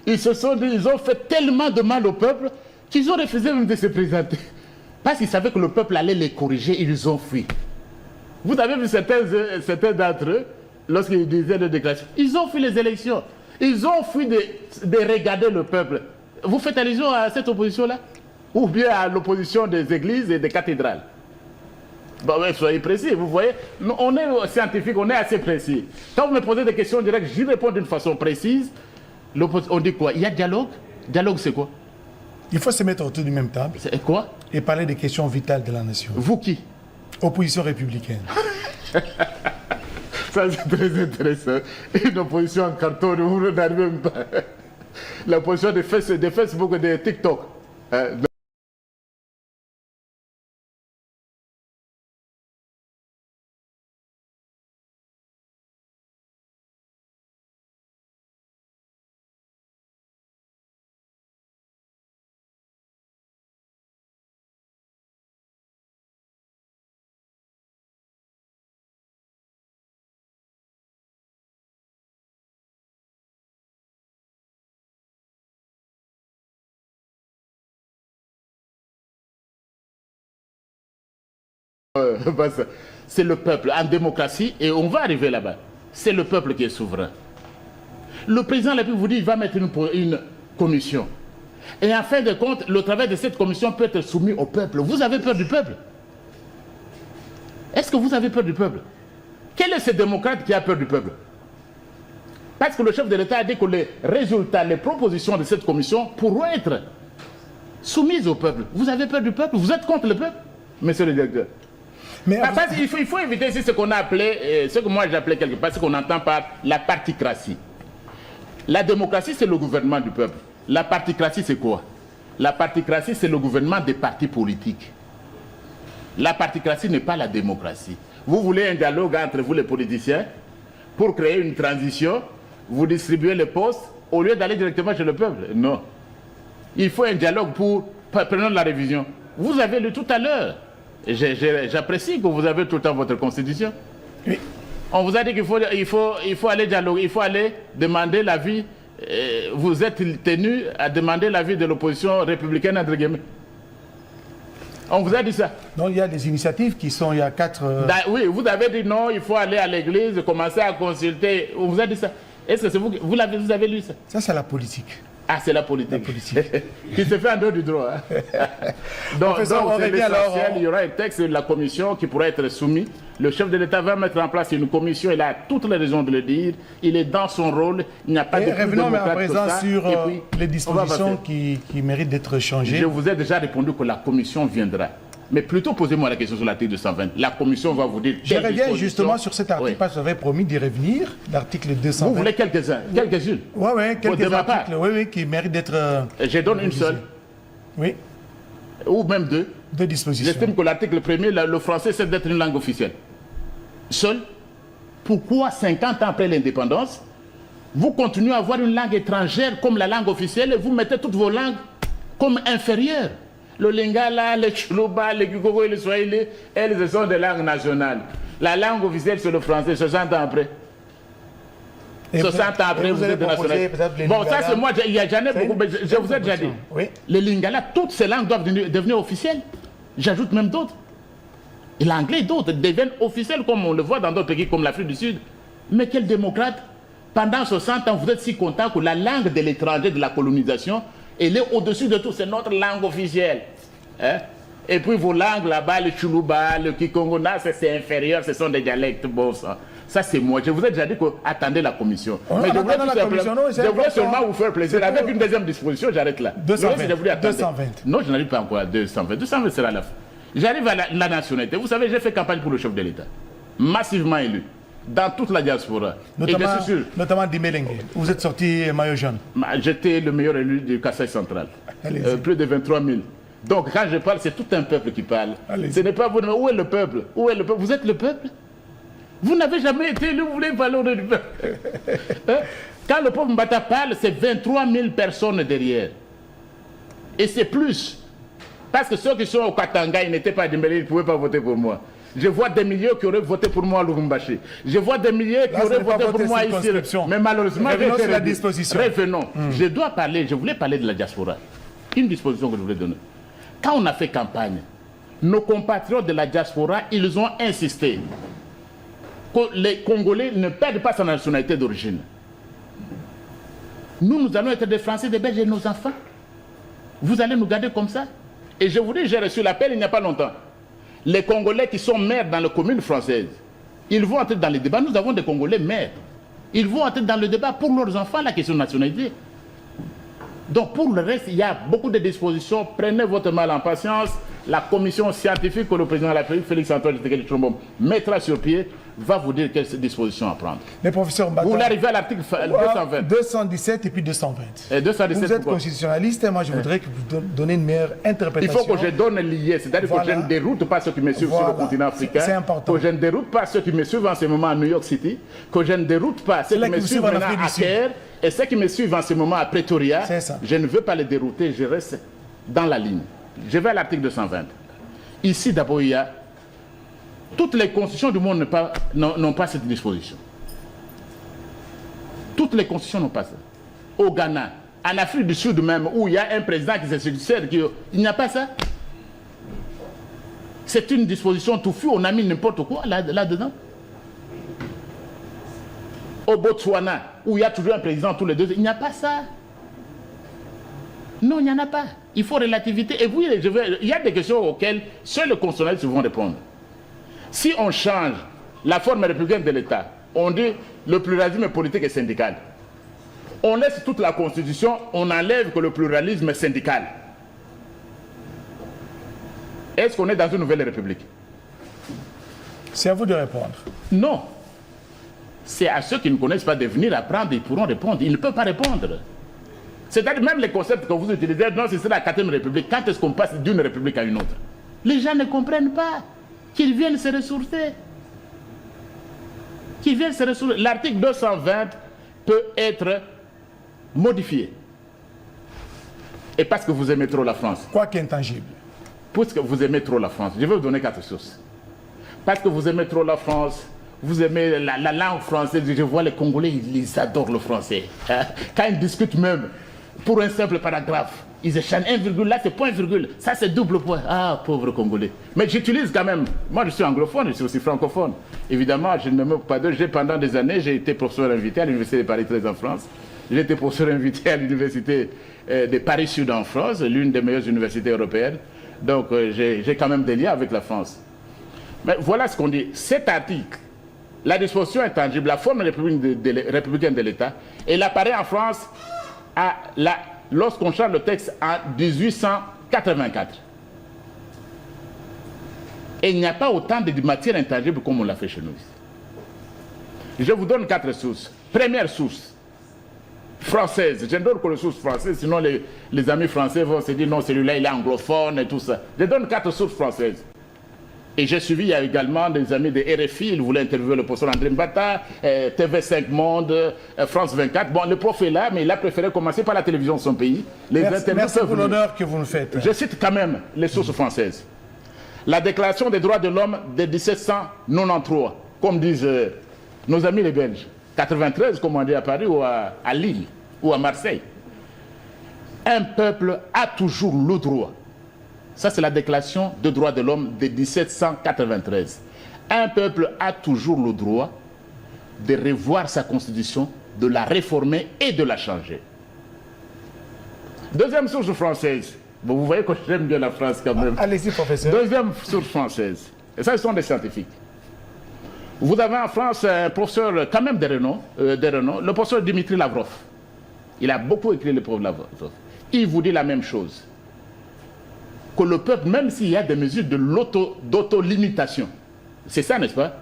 B: Ils ont fait tellement de mal au peuple qu'ils ont refusé même de se présenter. Parce qu'ils savaient que le peuple allait les corriger, ils ont fui. Vous avez vu certains d'entre eux, lorsqu'ils disaient des déclarations, ils ont fui les élections. Ils ont fui de regarder le peuple. Vous faites allusion à cette opposition-là? Ou bien à l'opposition des églises et des cathédrales? Bon, ouais, soyez précis, vous voyez. On est scientifique, on est assez précis. Quand vous me posez des questions directes, j'y réponds d'une façon précise. On dit quoi? Il y a dialogue? Dialogue, c'est quoi?
A: Il faut se mettre autour du même table.
B: C'est quoi? Et
A: parler des questions vitales de la nation.
B: Vous qui?
A: Opposition républicaine.
B: Ça, c'est très intéressant. Une opposition en carton, vous n'arrivez même pas. La position des Facebook et des TikTok. C'est le peuple en démocratie et on va arriver là-bas. C'est le peuple qui est souverain. Le président de la République vous dit qu'il va mettre une commission. Et en fin de compte, le travail de cette commission peut être soumis au peuple. Vous avez peur du peuple? Est-ce que vous avez peur du peuple? Quel est ce démocrate qui a peur du peuple? Parce que le chef de l'État a dit que les résultats, les propositions de cette commission pourront être soumises au peuple. Vous avez peur du peuple? Vous êtes contre le peuple, monsieur le directeur?
A: Mais
B: il faut éviter ici ce qu'on a appelé, ce que moi j'appelais quelque part, ce qu'on entend par la particratie. La démocratie, c'est le gouvernement du peuple. La particratie, c'est quoi? La particratie, c'est le gouvernement des partis politiques. La particratie n'est pas la démocratie. Vous voulez un dialogue entre vous, les politiciens, pour créer une transition, vous distribuez les postes, au lieu d'aller directement chez le peuple. Non. Il faut un dialogue pour... Prenons la révision. Vous avez lu tout à l'heure. J'apprécie que vous avez tout le temps votre constitution.
A: Oui.
B: On vous a dit qu'il faut aller dialoguer, il faut aller demander l'avis. Vous êtes tenu à demander l'avis de l'opposition républicaine, entre guillemets. On vous a dit ça.
A: Non, il y a des initiatives qui sont, il y a 4...
B: Oui, vous avez dit non, il faut aller à l'église, commencer à consulter. On vous a dit ça. Est-ce que c'est vous avez lu ça?
A: Ça, c'est la politique.
B: Ah, c'est la politique.
A: La politique.
B: Qui se fait en dehors du droit. Hein. donc c'est l'essentiel. Il y aura un texte de la commission qui pourra être soumis. Le chef de l'État va mettre en place une commission. Il a toutes les raisons de le dire. Il est dans son rôle. Il n'y a pas de plus
A: revenons mais à
B: démocrate
A: présent
B: que ça.
A: sur
B: puis,
A: les dispositions qui méritent d'être changées.
B: Je vous ai déjà répondu que la commission viendra. Mais plutôt posez-moi la question sur l'article 220. La commission va vous dire...
A: Je reviens justement sur cet article parce que j'avais promis d'y revenir, l'article 220.
B: Vous voulez quelques-uns, quelques-unes?
A: Oui, quelques articles qui méritent d'être...
B: Je donne une seule.
A: Oui.
B: Ou même deux.
A: Deux dispositions.
B: J'estime que l'article 1er, le français, c'est d'être une langue officielle. Seul. Pourquoi 50 ans après l'indépendance, vous continuez à avoir une langue étrangère comme la langue officielle et vous mettez toutes vos langues comme inférieures? Le lingala, le chuluba, le kikogo et le swahili, elles sont des langues nationales. La langue officielle, c'est le français, 60 ans après. 60 ans après, vous êtes national. Bon, ça c'est moi, il y a jamais beaucoup, mais je vous ai déjà dit.
A: Oui.
B: Le lingala, toutes ces langues doivent devenir officielles. J'ajoute même d'autres. Et l'anglais, d'autres deviennent officiels, comme on le voit dans d'autres pays comme l'Afrique du Sud. Mais quel démocrate? Pendant 60 ans, vous êtes si content que la langue de l'étranger, de la colonisation, elle est au-dessus de tout, c'est notre langue officielle. Hein? Et puis vos langues là-bas, le chuluba, le kikongona, c'est inférieur, ce sont des dialectes. Bon, ça c'est moi. Je vous ai déjà dit que attendez la commission. Mais je voulais seulement vous faire plaisir. Avec une deuxième disposition, j'arrête là.
A: 220.
B: Non, je n'arrive pas encore à 220. 220 sera la fin. J'arrive à la nationalité. Vous savez, j'ai fait campagne pour le chef de l'État. Massivement élu. Dans toute la diaspora.
A: Notamment Dimelengue. Vous êtes sorti maillot jaune.
B: J'étais le meilleur élu du Kasaï central. Plus de 23 000. Donc quand je parle, c'est tout un peuple qui parle. Ce n'est pas vous. Où est le peuple? Où est le peuple? Vous êtes le peuple? Vous n'avez jamais été élu, vous voulez parler du peuple. Quand le peuple Mbata parle, c'est 23 000 personnes derrière. Et c'est plus. Parce que ceux qui sont au Katanga, ils n'étaient pas Dimelengue, ils ne pouvaient pas voter pour moi. Je vois des milliers qui auraient voté pour moi à Lubumbashi. Je vois des milliers qui auraient voté pour moi ici. Mais malheureusement,
A: la disposition.
B: Revenons. Je dois parler, je voulais parler de la diaspora. Une disposition que je voulais donner. Quand on a fait campagne, nos compatriotes de la diaspora, ils ont insisté que les Congolais ne perdent pas sa nationalité d'origine. Nous allons être des Français, des Belges et nos enfants. Vous allez nous garder comme ça? Et je vous dis, j'ai reçu l'appel il n'y a pas longtemps. Les Congolais qui sont maires dans les communes françaises, ils vont entrer dans les débats. Nous avons des Congolais maires. Ils vont entrer dans le débat pour leurs enfants, la question de nationalité. Donc pour le reste, il y a beaucoup de dispositions. Prenez votre mal en patience. La commission scientifique que le président de la République, Félix-Antoine Tshisekedi Tshilombo, mettra sur pied, va vous dire quelles dispositions à prendre.
A: Mais professeur Mbata,
B: vous arrivez à l'article 220.
A: 217 et puis 220.
B: Et 217,
A: vous êtes constitutionnaliste et moi je voudrais que vous donniez une meilleure interprétation.
B: Il faut que je donne lié, c'est-à-dire que je ne déroute pas ceux qui me suivent sur le continent africain.
A: C'est important.
B: Que je ne déroute pas ceux qui me suivent en ce moment à New York City. Que je ne déroute pas ceux qui me suivent maintenant à Caire. Et ceux qui me suivent en ce moment à Pretoria. Je ne veux pas les dérouter, je reste dans la ligne. Je vais à l'article 220. Ici, d'abord, il y a... Toutes les constitutions du monde n'ont pas cette disposition. Toutes les constitutions n'ont pas ça. Au Ghana, en Afrique du Sud même, où il y a un président qui se succède, il n'y a pas ça. C'est une disposition touffue, on a mis n'importe quoi là-dedans. Au Botswana, où il y a toujours un président tous les 2 ans, il n'y a pas ça. Non, il n'y en a pas. Il faut relativité. Et oui, il y a des questions auxquelles seuls les constitutionnalistes vont répondre. Si on change la forme républicaine de l'État, on dit le pluralisme politique et syndical. On laisse toute la Constitution, on enlève que le pluralisme est syndical. Est-ce qu'on est dans une nouvelle république?
A: C'est à vous de répondre.
B: Non. C'est à ceux qui ne connaissent pas de venir apprendre, ils pourront répondre. Ils ne peuvent pas répondre. C'est-à-dire même les concepts que vous utilisez, non, c'est la 4e République. Quand est-ce qu'on passe d'une République à une autre? Les gens ne comprennent pas qu'ils viennent se ressourcer. Qu'ils viennent se ressourcer. L'article 220 peut être modifié. Et parce que vous aimez trop la France.
A: Quoi qu'intangible.
B: Puisque vous aimez trop la France, je vais vous donner 4 sources. Parce que vous aimez trop la France, vous aimez la langue française, je vois les Congolais, ils adorent le français. Quand ils discutent même, pour un simple paragraphe, ils échangent 1 virgule, là c'est point virgule, ça c'est double point. Ah, pauvre Congolais. Mais j'utilise quand même, moi je suis anglophone, je suis aussi francophone. Évidemment, je ne me moque pas d'eux. Pendant des années, j'ai été professeur invité à l'Université de Paris 13 en France. J'ai été professeur invité à l'Université de Paris Sud en France, l'une des meilleures universités européennes. Donc j'ai quand même des liens avec la France. Mais voilà ce qu'on dit. Cet article, la disposition intangible, la forme républicaine de l'État, elle apparaît en France lorsqu'on change le texte en 1884. Et il n'y a pas autant de matière intangible comme on l'a fait chez nous. Je vous donne 4 sources. Première source, française. Je ne donne que les sources françaises, sinon les amis français vont se dire non, celui-là il est anglophone et tout ça. Je donne 4 sources françaises. Et j'ai suivi, il y a également des amis de RFI, ils voulaient interviewer le professeur André Mbata, TV5 Monde, France 24. Bon, le prof est là, mais il a préféré commencer par la télévision de son pays.
A: Merci pour l'honneur que vous nous faites.
B: Je cite quand même les sources françaises. La Déclaration des droits de l'homme de 1793, comme disent nos amis les Belges. 93, comme on dit à Paris ou à Lille ou à Marseille. Un peuple a toujours le droit. Ça, c'est la Déclaration des droits de l'homme de 1793. Un peuple a toujours le droit de revoir sa constitution, de la réformer et de la changer. Deuxième source française. Bon, vous voyez que j'aime bien la France quand même.
A: Allez-y, professeur.
B: Deuxième source française. Et ça, ce sont des scientifiques. Vous avez en France un professeur quand même de renom, le professeur Dimitri Lavrov. Il a beaucoup écrit le professeur Lavrov. Il vous dit la même chose. Que le peuple, même s'il y a des mesures d'auto-limitation, c'est ça, n'est-ce pas?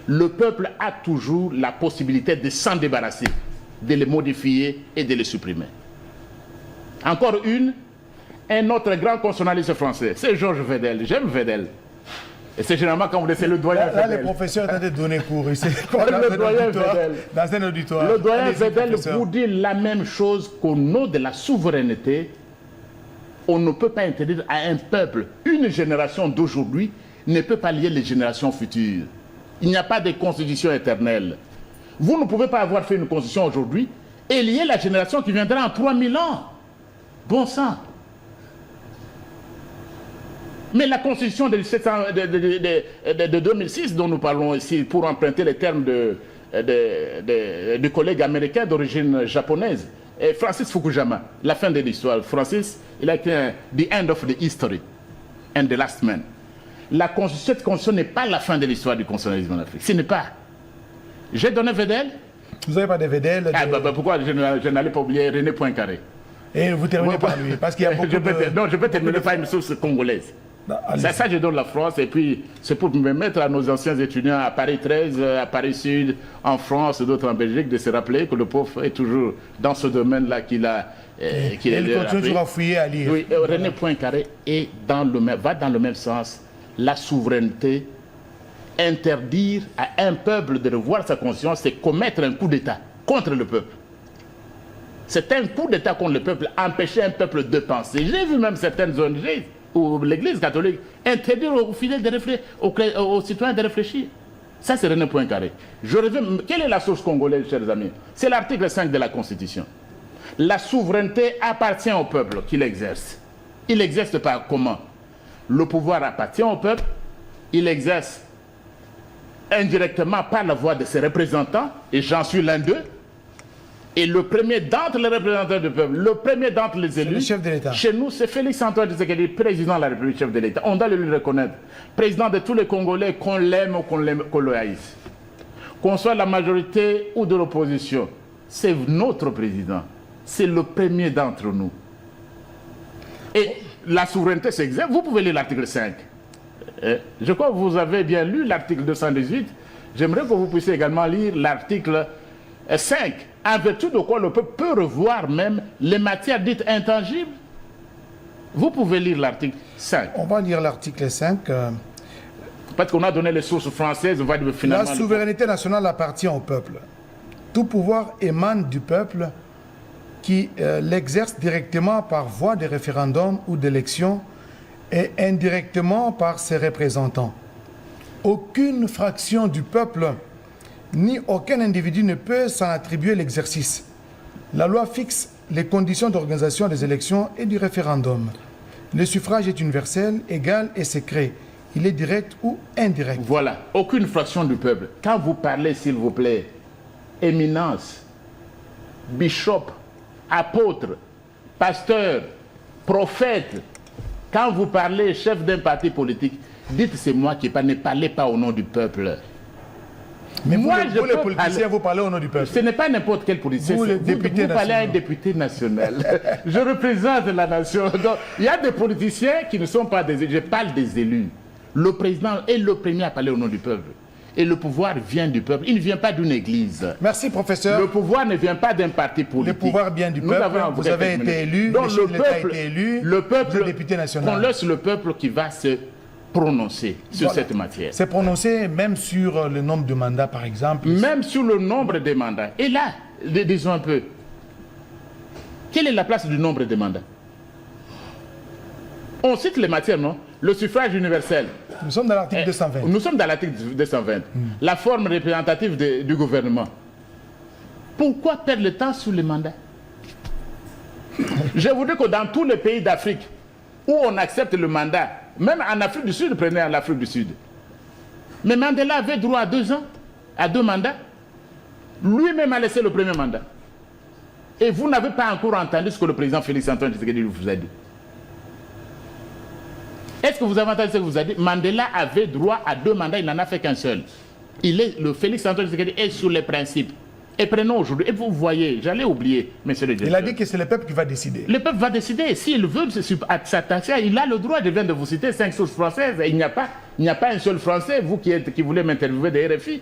B: Le peuple a toujours la possibilité de s'en débarrasser, de les modifier et de les supprimer. Encore un autre grand constitutionnaliste français, c'est Georges Vedel. J'aime Vedel. Et c'est généralement quand vous laissez le doyen Vedel.
A: Là, les professeurs ont donné cours ici.
B: Le doyen Vedel.
A: Dans un auditoire.
B: Le doyen Vedel vous dit la même chose qu'au nom de la souveraineté. On ne peut pas interdire à un peuple, une génération d'aujourd'hui ne peut pas lier les générations futures. Il n'y a pas de constitution éternelle. Vous ne pouvez pas avoir fait une constitution aujourd'hui et lier la génération qui viendra en 3000 ans. Bon sang. Mais la constitution de 2006 dont nous parlons ici, pour emprunter les termes du collègue américain d'origine japonaise, Francis Fukuyama, la fin de l'histoire. Francis, il a écrit The End of the History and the Last Man. Cette constitution n'est pas la fin de l'histoire du constitutionnalisme en Afrique. Ce n'est pas. J'ai donné Vedel.
A: Vous n'avez pas de Vedel
B: pourquoi je n'allais pas oublier René Poincaré.
A: Et vous terminez par lui, parce qu'il y a beaucoup
B: Non, je peux terminer par une source congolaise. Ça, je donne la France, et puis c'est pour me mettre à nos anciens étudiants à Paris 13, à Paris Sud, en France, d'autres en Belgique, de se rappeler que le pauvre est toujours dans ce domaine-là qu'il a.
A: Il continue toujours à fouiller, à lire.
B: Oui, René Poincaré va dans le même sens. La souveraineté, interdire à un peuple de revoir sa conscience, c'est commettre un coup d'État contre le peuple. C'est un coup d'État contre le peuple, empêcher un peuple de penser. J'ai vu même certaines ONG ou l'Église catholique interdire aux fidèles de réfléchir, aux citoyens de réfléchir. Ça, c'est René Poincaré. Quelle est la source congolaise, chers amis? C'est l'article 5 de la Constitution. La souveraineté appartient au peuple qui l'exerce. Il l'exerce par comment? Le pouvoir appartient au peuple, il l'exerce indirectement par la voix de ses représentants, et j'en suis l'un d'eux. Et le premier d'entre les représentants du peuple, le premier d'entre les élus,
A: le chef de l'État.
B: Chez nous, c'est Félix Antoine Tshisekedi, président de la République, chef de l'État. On doit le lui reconnaître. Président de tous les Congolais, qu'on l'aime ou qu'on le haïsse. Qu'on soit de la majorité ou de l'opposition, c'est notre président. C'est le premier d'entre nous. Et la souveraineté s'exerce. Vous pouvez lire l'article 5. Je crois que vous avez bien lu l'article 218. J'aimerais que vous puissiez également lire l'article 5, en vertu de quoi le peuple peut revoir même les matières dites intangibles. Vous pouvez lire l'article 5.
A: On va lire l'article 5.
B: Parce qu'on a donné les sources françaises, on va dire finalement...
A: La souveraineté nationale appartient au peuple. Tout pouvoir émane du peuple qui l'exerce directement par voie de référendum ou d'élection et indirectement par ses représentants. Aucune fraction du peuple ni aucun individu ne peut s'en attribuer l'exercice. La loi fixe les conditions d'organisation des élections et du référendum. Le suffrage est universel, égal et secret. Il est direct ou indirect.
B: Voilà, aucune fraction du peuple. Quand vous parlez, s'il vous plaît, éminence, bishop, apôtre, pasteur, prophète, quand vous parlez chef d'un parti politique, dites c'est moi qui parle, ne parlez pas au nom du peuple.
A: Mais
B: moi,
A: vous les politiciens, vous parlez au nom du peuple.
B: Ce n'est pas n'importe quel politicien. Vous parlez à un député national. Je représente la nation. Donc, il y a des politiciens qui ne sont pas des élus. Je parle des élus. Le président est le premier à parler au nom du peuple. Et le pouvoir vient du peuple. Il ne vient pas d'une église.
A: Merci, professeur.
B: Le pouvoir ne vient pas d'un parti politique.
A: Le pouvoir vient du peuple. Vous avez été élu.
B: Donc
A: le peuple a été élu.
B: Le peuple,
A: député national.
B: On laisse le peuple qui va se prononcer sur cette matière.
A: C'est prononcé même sur le nombre de mandats, par exemple.
B: Même sur le nombre de mandats. Et là, disons un peu, quelle est la place du nombre de mandats? On cite les matières, non? Le suffrage universel.
A: Nous sommes dans l'article 220.
B: Nous sommes dans l'article 220. La forme représentative du gouvernement. Pourquoi perdre le temps sur les mandats? Je vous dis que dans tous les pays d'Afrique où on accepte le mandat, même en Afrique du Sud, prenez en Afrique du Sud. Mais Mandela avait droit à 2 ans, à 2 mandats. Lui-même a laissé le premier mandat. Et vous n'avez pas encore entendu ce que le président Félix Antoine Tshisekedi vous a dit. Est-ce que vous avez entendu ce que vous a dit? Mandela avait droit à 2 mandats, il n'en a fait qu'un seul. Le Félix Antoine Tshisekedi est sur les principes. Et prenons aujourd'hui, et vous voyez, j'allais oublier, monsieur le directeur.
A: Il a dit que c'est le peuple qui va décider.
B: Le peuple va décider. S'il veut s'attacher, il a le droit. Je viens de vous citer 5 sources françaises. Il n'y a pas un seul Français, vous qui voulez m'interviewer de RFI.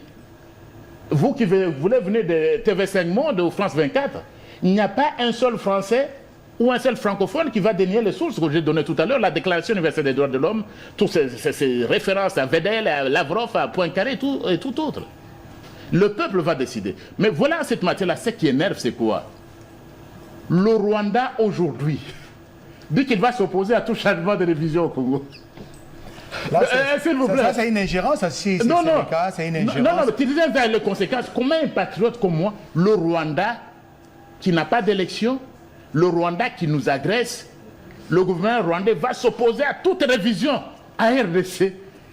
B: Vous qui voulez venir de TV5 Monde ou France 24. Il n'y a pas un seul Français ou un seul francophone qui va dénier les sources que j'ai données tout à l'heure, la Déclaration universelle des droits de l'homme, toutes ces références à Vedel, à Lavrov, à Poincaré et tout autre. Le peuple va décider. Mais voilà cette matière-là, ce qui énerve, c'est quoi? Le Rwanda, aujourd'hui, dit qu'il va s'opposer à tout changement de révision au Congo. S'il vous plaît.
A: Ça, c'est une ingérence, c'est une ingérence.
B: Non, tu disais les conséquences. Comment un patriote comme moi, le Rwanda, qui n'a pas d'élection, le Rwanda qui nous agresse, le gouvernement rwandais va s'opposer à toute révision à RDC.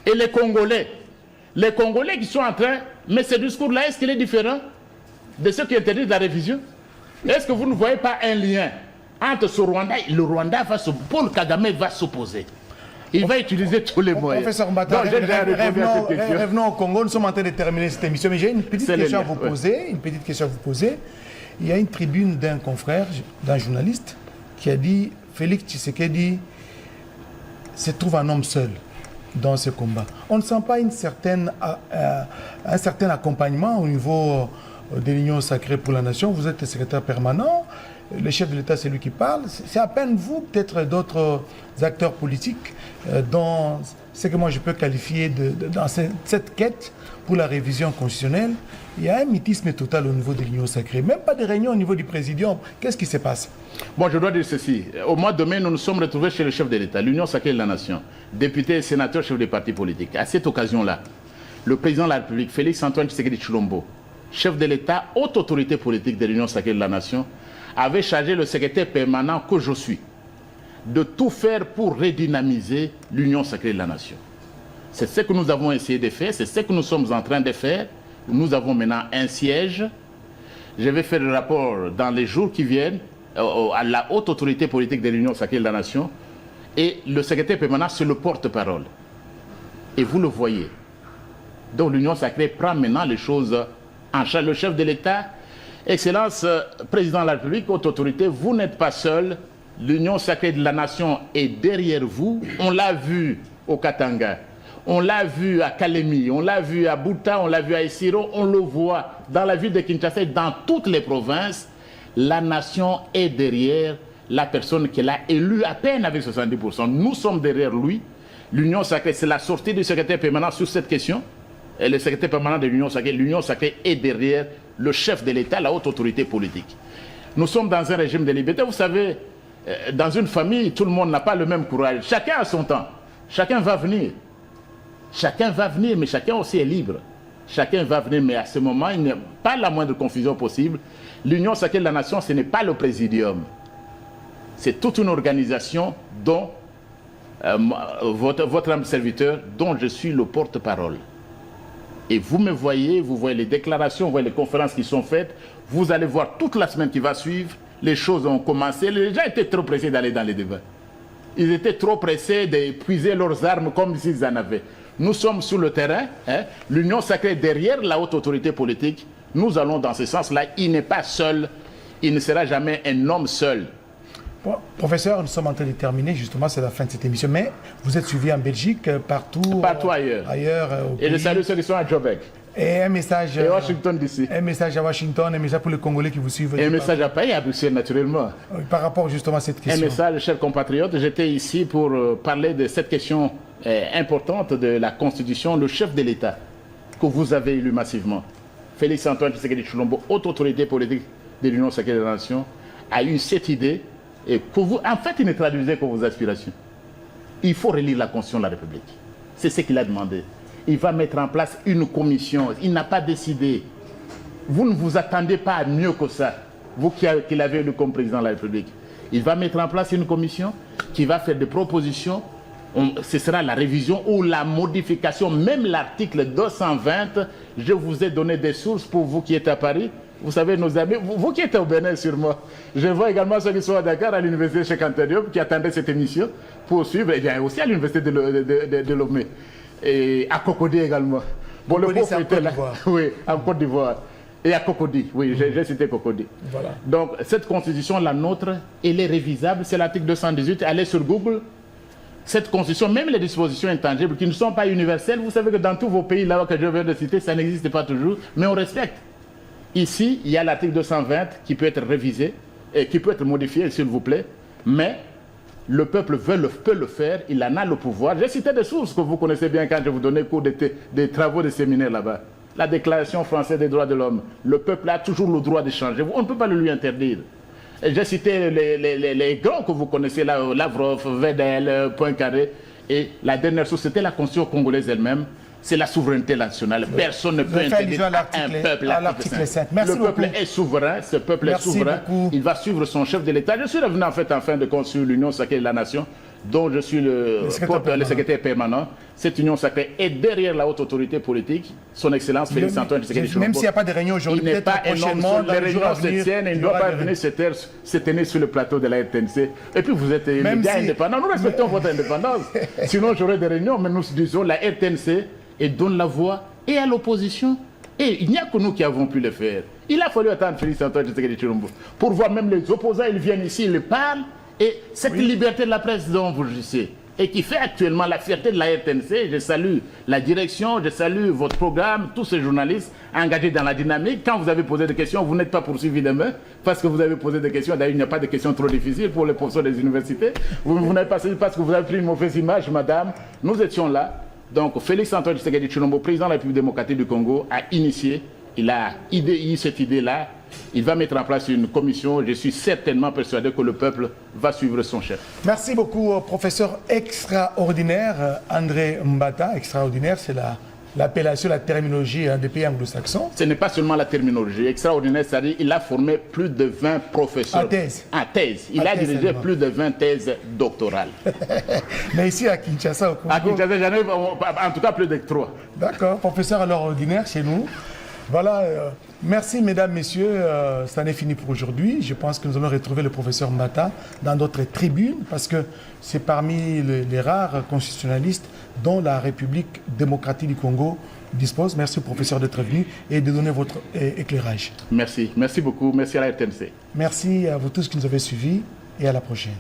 B: Et les Congolais qui sont en train... Mais ce discours-là, est-ce qu'il est différent de ceux qui interdisent la révision? Est-ce que vous ne voyez pas un lien entre ce Rwanda et le Rwanda Paul Kagame va s'opposer. Il va utiliser tous les moyens.
A: Professeur Mbata, revenons au Congo. Nous sommes en train de terminer cette émission. Mais j'ai une petite question à vous poser. Il y a une tribune d'un confrère, d'un journaliste, qui a dit Félix Tshisekedi se trouve un homme seul dans ce combat. On ne sent pas un certain accompagnement au niveau de l'Union sacrée pour la nation. Vous êtes le secrétaire permanent, le chef de l'État, c'est lui qui parle. C'est à peine vous, peut-être d'autres acteurs politiques, dans ce que moi je peux qualifier dans cette quête pour la révision constitutionnelle. Il y a un mutisme total au niveau de l'Union sacrée. Même pas de réunion au niveau du présidium. Qu'est-ce qui se passe?
B: Bon, je dois dire ceci. Au mois de mai, nous nous sommes retrouvés chez le chef de l'État, l'Union sacrée de la nation, député, sénateur, chef des partis politiques. À cette occasion-là, le président de la République, Félix Antoine Tshisekedi Tshilombo, chef de l'État, haute autorité politique de l'Union sacrée de la nation, avait chargé le secrétaire permanent que je suis de tout faire pour redynamiser l'Union sacrée de la nation. C'est ce que nous avons essayé de faire, c'est ce que nous sommes en train de faire. Nous avons maintenant un siège. Je vais faire le rapport dans les jours qui viennent à la haute autorité politique de l'Union sacrée de la nation. Et le secrétaire permanent, c'est le porte-parole. Et vous le voyez. Donc l'Union sacrée prend maintenant les choses en charge. Le chef de l'État, Excellence, président de la République, haute autorité, vous n'êtes pas seul. L'Union sacrée de la nation est derrière vous. On l'a vu au Katanga. On l'a vu à Kalemi, on l'a vu à Buta, on l'a vu à Isiro, on le voit dans la ville de Kinshasa, dans toutes les provinces. La nation est derrière la personne qu'elle a élue à peine avec 70%. Nous sommes derrière lui. L'Union sacrée, c'est la sortie du secrétaire permanent sur cette question. Et le secrétaire permanent de l'Union sacrée est derrière le chef de l'État, la haute autorité politique. Nous sommes dans un régime de liberté. Vous savez, dans une famille, tout le monde n'a pas le même courage. Chacun a son temps. Chacun va venir. Chacun va venir, mais chacun aussi est libre. Chacun va venir, mais à ce moment, il n'y a pas la moindre confusion possible. L'Union sacrée de la nation, ce n'est pas le présidium. C'est toute une organisation dont votre âme serviteur, dont je suis le porte-parole. Et vous me voyez, vous voyez les déclarations, vous voyez les conférences qui sont faites. Vous allez voir toute la semaine qui va suivre. Les choses ont commencé. Les gens étaient trop pressés d'aller dans les débats. Ils étaient trop pressés d'épuiser leurs armes comme s'ils en avaient. Nous sommes sur le terrain. Hein, l'Union sacrée derrière la haute autorité politique. Nous allons dans ce sens-là. Il n'est pas seul. Il ne sera jamais un homme seul.
A: Bon, professeur, nous sommes en train de terminer, justement, c'est la fin de cette émission, mais vous êtes suivi en Belgique, partout
B: ailleurs.
A: Et
B: je salue ceux qui sont à Jobek.
A: Et un message
B: et Washington d'ici.
A: Un message à Washington, un message pour les Congolais qui vous suivent.
B: Et un message à Paris, à Bruxelles, naturellement.
A: Par rapport justement à cette question.
B: Un message, chers compatriotes, j'étais ici pour parler de cette question importante de la Constitution, le chef de l'État que vous avez élu massivement. Félix Antoine Tshisekedi Tshilombo, haute autorité politique de l'Union sacrée des nations, a eu cette idée et que vous, en fait, il ne traduisait que vos aspirations. Il faut relire la Constitution de la République. C'est ce qu'il a demandé. Il va mettre en place une commission. Il n'a pas décidé. Vous ne vous attendez pas à mieux que ça, vous qui l'avez élu comme président de la République. Il va mettre en place une commission qui va faire des propositions. Ce sera la révision ou la modification, même l'article 220. Je vous ai donné des sources pour vous qui êtes à Paris. Vous savez, nos amis, vous qui êtes au Bénin sûrement. Je vois également ceux qui sont à Dakar, à l'université Cheikh Anta Diop, qui attendaient cette émission pour suivre, et bien aussi à l'université de Lomé. Et à Cocody également. Bon, le pauvre était là. Oui, en Côte d'Ivoire. Et à Cocody, oui, j'ai cité Cocody. Voilà. Donc, cette constitution, la nôtre, elle est révisable. C'est l'article 218. Allez sur Google. Cette constitution, même les dispositions intangibles qui ne sont pas universelles, vous savez que dans tous vos pays là que je viens de citer, ça n'existe pas toujours, mais on respecte. Ici, il y a l'article 220 qui peut être révisé et qui peut être modifié, s'il vous plaît, mais le peuple peut le faire, il en a le pouvoir. J'ai cité des sources que vous connaissez bien quand je vous donnais cours des travaux de séminaire là-bas. La Déclaration française des droits de l'homme. Le peuple a toujours le droit de changer. On ne peut pas le lui interdire. J'ai cité les grands que vous connaissez là, Lavrov, Vedel, Poincaré. Et la dernière source, c'était la Constitution congolaise elle-même. C'est la souveraineté nationale. Personne ne peut interdire un peuple l'article 5. Le peuple est souverain, ce peuple est souverain. Il va suivre son chef de l'État. Je suis revenu en fait afin de construire l'Union sacrée de la nation, dont je suis le secrétaire permanent. Cette Union sacrée est derrière la haute autorité politique, son Excellence Félix Antoine Tshisekedi Tshilombo.
A: Même s'il n'y a pas de réunion aujourd'hui,
B: il n'est pas un homme. Les réunions se tiennent et il ne doit pas venir se tenir sur le plateau de la RTNC. Et puis vous êtes média indépendant. Nous respectons votre indépendance. Sinon j'aurais des réunions, mais nous disons la RTNC et donne la voix et à l'opposition. Et il n'y a que nous qui avons pu le faire. Il a fallu attendre Félix Antoine Tshisekedi Tshilombo pour voir même les opposants, ils viennent ici, ils parlent. Et cette liberté de la presse dont vous jugez, et qui fait actuellement la fierté de la RTNC, je salue la direction, je salue votre programme, tous ces journalistes engagés dans la dynamique. Quand vous avez posé des questions, vous n'êtes pas poursuivis demain parce que vous avez posé des questions. D'ailleurs, il n'y a pas de questions trop difficiles pour les professeurs des universités. Vous n'avez pas suivi parce que vous avez pris une mauvaise image, madame. Nous étions là. Donc, Félix Antoine Tshisekedi Tshilombo, président de la République démocratique du Congo, a initié, il a eu cette idée-là. Il va mettre en place une commission. Je suis certainement persuadé que le peuple va suivre son chef.
A: Merci beaucoup, professeur extraordinaire André Mbata. Extraordinaire, c'est l'appellation, la terminologie des pays anglo-saxons.
B: Ce n'est pas seulement la terminologie. Extraordinaire, c'est-à-dire qu'il a formé plus de 20 professeurs.
A: En thèse.
B: En thèse. Il a dirigé plus de 20 thèses doctorales.
A: Mais ici à Kinshasa, au Congo...
B: À Kinshasa, j'en ai en tout cas plus de 3.
A: D'accord. Professeur alors ordinaire chez nous. Voilà, merci mesdames, messieurs, ça en est fini pour aujourd'hui. Je pense que nous allons retrouver le professeur Mbata dans d'autres tribunes parce que c'est parmi les rares constitutionnalistes dont la République démocratique du Congo dispose. Merci professeur d'être venu et de donner votre éclairage.
B: Merci beaucoup, merci à la RTNC.
A: Merci à vous tous qui nous avez suivis et à la prochaine.